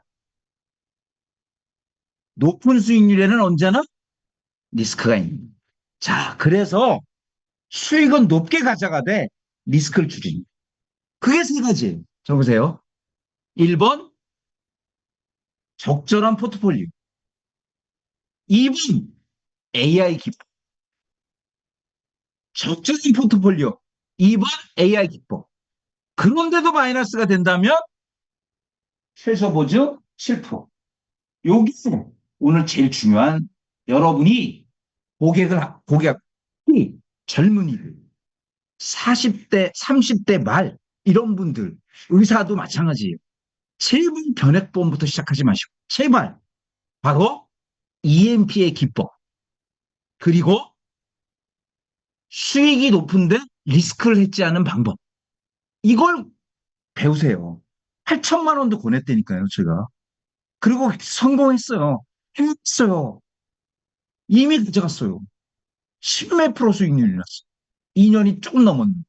높은 수익률에는 언제나 리스크가 있는. 자, 그래서 수익은 높게 가져가되 리스크를 줄이는. 그게 세 가지. 적으세요. 1번, 적절한 포트폴리오. 2번, AI 기법. 적절한 포트폴리오. 2번, AI 기법. 그런데도 마이너스가 된다면 최소 보증 7%. 여기 오늘 제일 중요한 여러분이 고객이 젊은이들, 40대, 30대 말 이런 분들, 의사도 마찬가지예요. 제발 변액보험부터 시작하지 마시고 제발 바로 EMP의 기법 그리고 수익이 높은데 리스크를 해지하는 방법 이걸 배우세요. 8천만 원도 보냈다니까요, 제가. 그리고 성공했어요. 했어요. 이미 가져갔어요. 10몇 프로 수익률이 났어요. 2년이 조금 넘었는데.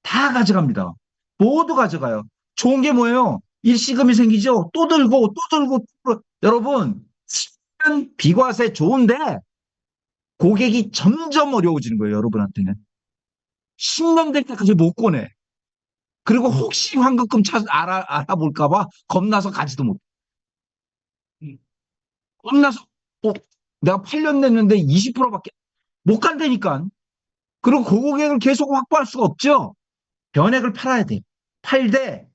다 가져갑니다. 모두 가져가요. 좋은 게 뭐예요? 일시금이 생기죠? 또 들고, 또 들고, 또 들고. 여러분, 10년 비과세 좋은데 고객이 점점 어려워지는 거예요, 여러분한테는. 10년 될 때까지 못 꺼내. 그리고 혹시 환급금 알아볼까봐 겁나서 가지도 못. 겁나서, 내가 8년 냈는데 20%밖에 못 간다니까. 그리고 그 고객을 계속 확보할 수가 없죠. 변액을 팔아야 돼. 팔되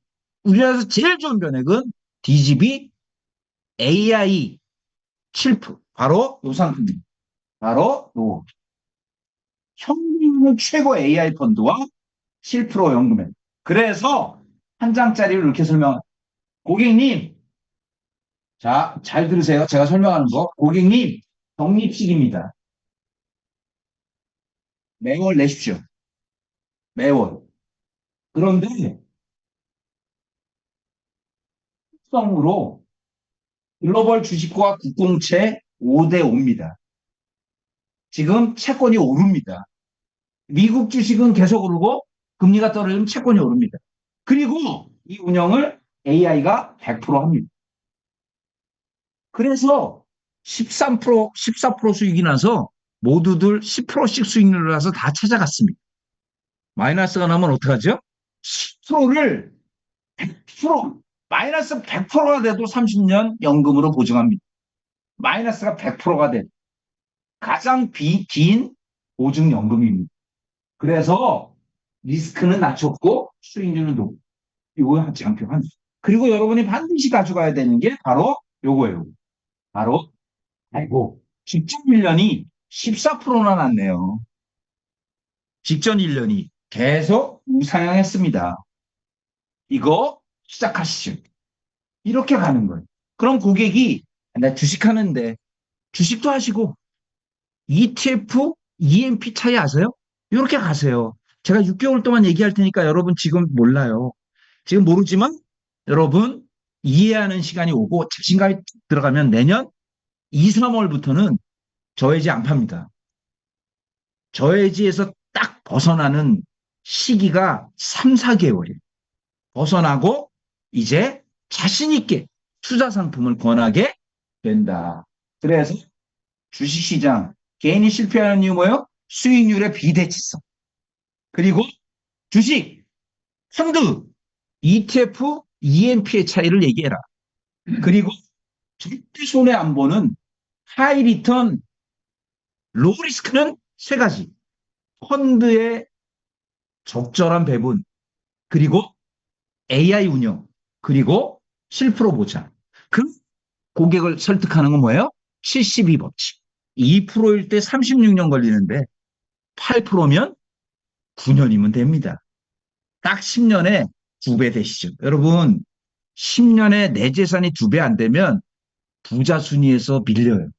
우리나라에서 제일 좋은 변액은 DGB AI 7%. 바로 요 상품입니다. 바로 요 현금 최고 AI 펀드와 7% 연금액. 그래서 한 장짜리를 이렇게 설명. 고객님, 자, 잘 들으세요. 제가 설명하는 거. 고객님, 적립식입니다. 매월 내십시오. 매월. 그런데 특성으로 글로벌 주식과 국공채 5대 5입니다. 지금 채권이 오릅니다. 미국 주식은 계속 오르고 금리가 떨어지면 채권이 오릅니다. 그리고 이 운영을 AI가 100% 합니다. 그래서 14% 수익이 나서 모두들 10%씩 수익률을 나서 다 찾아갔습니다. 마이너스가 나면 어떡하죠? 10%를 100%, 마이너스 100%가 돼도 30년 연금으로 보증합니다. 마이너스가 100%가 돼. 가장 긴 보증연금입니다. 그래서 리스크는 낮췄고 수익률은 높고 이거 하지 않게 한. 그리고 여러분이 반드시 가져가야 되는 게 바로 요거예요. 바로 아이고 직전 1년이 14%나 났네요. 직전 1년이 계속 우상향했습니다. 이거 시작하시죠. 이렇게 가는 거예요. 그럼 고객이 나 주식하는데 주식도 하시고 ETF, EMP 차이 아세요? 이렇게 가세요. 제가 6개월 동안 얘기할 테니까 여러분 지금 몰라요. 지금 모르지만 여러분 이해하는 시간이 오고 자신감이 들어가면 내년 2, 3월부터는 저해지 안 팝니다. 저해지에서 딱 벗어나는 시기가 3, 4개월이에요. 벗어나고 이제 자신 있게 투자 상품을 권하게 된다. 그래서 주식시장 개인이 실패하는 이유 뭐예요? 수익률의 비대치성. 그리고 주식, 펀드, ETF, EMP의 차이를 얘기해라. 그리고 절대 손해 안 보는 하이 리턴, 로우 리스크는 세 가지. 펀드의 적절한 배분, 그리고 AI 운영, 그리고 7% 보장. 그 고객을 설득하는 건 뭐예요? 72법칙. 2%일 때 36년 걸리는데 8%면 9년이면 됩니다. 딱 10년에 2배 되시죠. 여러분, 10년에 내 재산이 2배 안 되면 부자 순위에서 밀려요.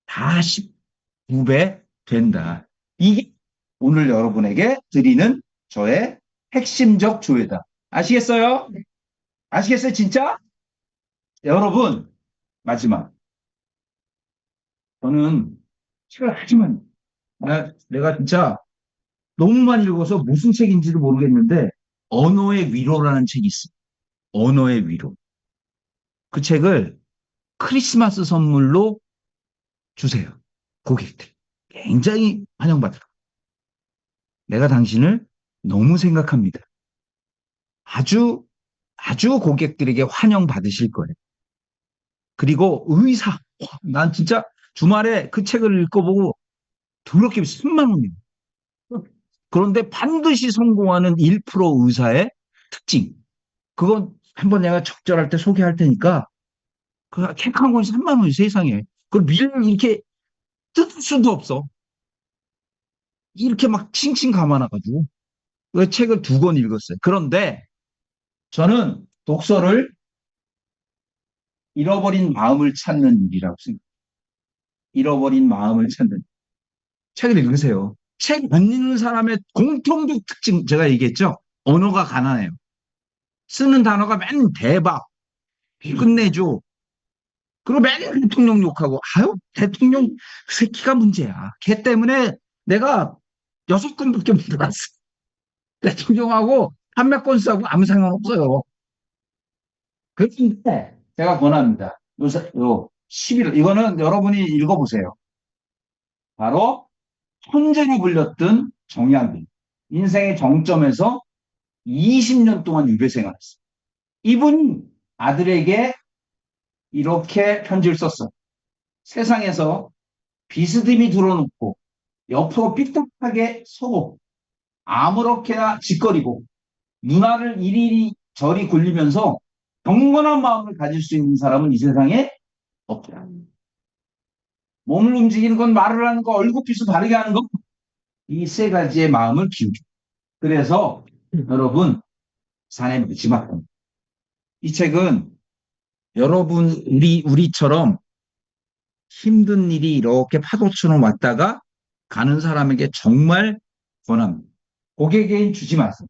다 19배 된다. 이게 오늘 여러분에게 드리는 저의 핵심적 조회다. 아시겠어요? 아시겠어요, 진짜? 여러분, 마지막. 저는 책을 하지만 내가 진짜 너무 많이 읽어서 무슨 책인지도 모르겠는데 언어의 위로라는 책이 있어요. 언어의 위로. 그 책을 크리스마스 선물로 주세요. 고객들. 굉장히 환영받더라고요. 내가 당신을 너무 생각합니다. 아주, 아주 고객들에게 환영받으실 거예요. 그리고 의사. 난 진짜 주말에 그 책을 읽어보고 더럽게 10만 원이에요. 그런데 반드시 성공하는 1% 의사의 특징. 그건 한번 내가 적절할 때 소개할 테니까 그 책 한 권이 3만 원이 세상에. 그걸 밀 이렇게 뜯을 수도 없어. 이렇게 막 칭칭 감아놔가지고 그 책을 2권 읽었어요. 그런데 저는 독서를 잃어버린 마음을 찾는 일이라고 생각해요. 잃어버린 마음을 찾는 일. 책을 읽으세요. 책 안 읽는 사람의 공통적 특징 제가 얘기했죠. 언어가 가난해요. 쓰는 단어가 맨 대박, 끝내줘. 그리고 맨 대통령 욕하고 아유 대통령 새끼가 문제야. 걔 때문에 내가 6건밖에 못 들어갔어. 대통령하고 판매권 싸고 아무 상관없어요. 그런데 제가 권합니다. 요 11월 이거는 여러분이 읽어보세요. 바로 천재로 불렸던 정약용. 인생의 정점에서 20년 동안 유배 생활했어요. 이분 아들에게 이렇게 편지를 썼어요. 세상에서 비스듬히 들어놓고 옆으로 삐딱하게 서고 아무렇게나 짓거리고 누나를 이리리 저리 굴리면서 경건한 마음을 가질 수 있는 사람은 이 세상에 없다. 몸을 움직이는 건, 말을 하는 거, 얼굴빛을 바르게 하는 거, 이 3가지의 마음을 키우죠. 그래서 여러분 산에 묻지 마라. 이 책은 여러분 우리처럼 힘든 일이 이렇게 파도처럼 왔다가 가는 사람에게 정말 권합니다. 고객에겐 주지 마세요.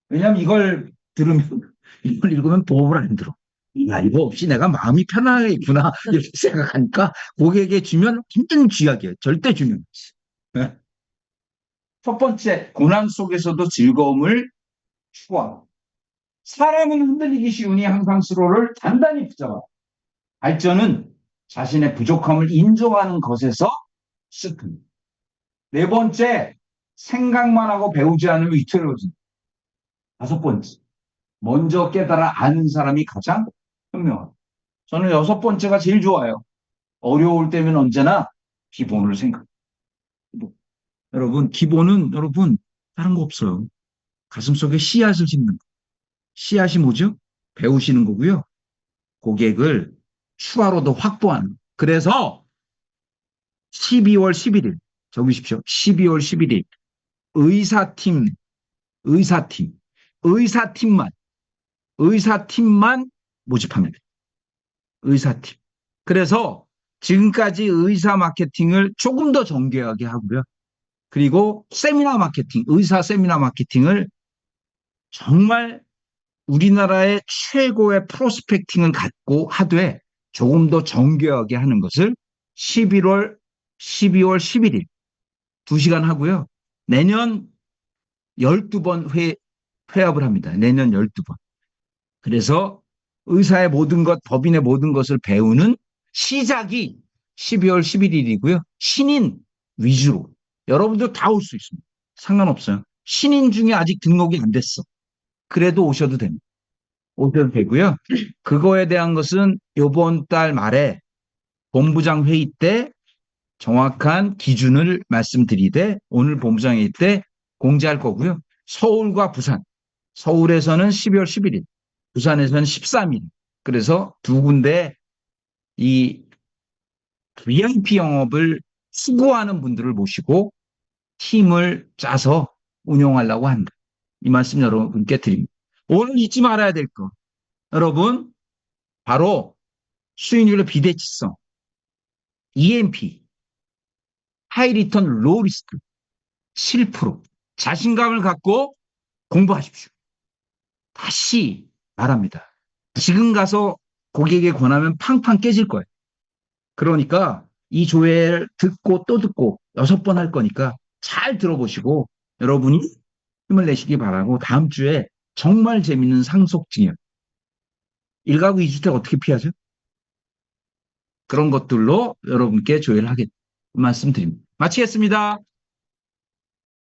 왜냐하면 이걸 들으면 이걸 읽으면 도움을 안 들어. 야, 이거 없이 내가 마음이 편하겠구나 이렇게 생각하니까 고객에게 주면 완전 쥐약이에요. 절대 주면 네? 첫 번째, 고난 속에서도 즐거움을 추구하라. 사람은 흔들리기 쉬우니 항상 스스로를 단단히 붙잡아. 발전은 자신의 부족함을 인정하는 것에서 시작합니다. 4번째, 생각만 하고 배우지 않으면 위태로워진다. 5번째, 먼저 깨달아 아는 사람이 가장 현명하다. 저는 6번째가 제일 좋아요. 어려울 때면 언제나 기본을 생각합니다. 여러분, 기본은 여러분 다른 거 없어요. 가슴속에 씨앗을 심는 거. 씨앗이 뭐죠? 배우시는 거고요. 고객을 추가로 더 확보하는 거. 그래서 12월 11일 적으십시오. 12월 11일 의사팀 의사팀 의사팀만 의사팀만 모집합니다. 의사팀. 그래서 지금까지 의사 마케팅을 조금 더 정교하게 하고요. 그리고 세미나 마케팅, 의사 세미나 마케팅을 정말 우리나라의 최고의 프로스펙팅을 갖고 하되 조금 더 정교하게 하는 것을 12월 11일 2시간 하고요. 내년 12번 회합을 합니다. 내년 12번. 그래서 의사의 모든 것, 법인의 모든 것을 배우는 시작이 12월 11일이고요. 신인 위주로. 여러분도 다 올 수 있습니다. 상관없어요. 신인 중에 아직 등록이 안 됐어. 그래도 오셔도 됩니다. 오셔도 되고요. 그거에 대한 것은 이번 달 말에 본부장 회의 때 정확한 기준을 말씀드리되 오늘 본부장 회의 때 공지할 거고요. 서울과 부산. 서울에서는 12월 11일, 부산에서는 13일. 그래서 2군데 이 VIP 영업을 수고하는 분들을 모시고 팀을 짜서 운영하려고 한다. 이 말씀 여러분께 드립니다. 오늘 잊지 말아야 될 거. 여러분, 바로 수익률의 비대칭성, EMP, 하이 리턴 로우 리스크, 7%. 자신감을 갖고 공부하십시오. 다시 말합니다. 지금 가서 고객에게 권하면 팡팡 깨질 거예요. 그러니까 이 조회를 듣고 또 듣고 6번 할 거니까 잘 들어보시고 여러분이 힘을 내시기 바라고 다음 주에 정말 재밌는 상속증여 1가구 2주택 어떻게 피하죠? 그런 것들로 여러분께 조회를 하겠다 말씀드립니다. 마치겠습니다.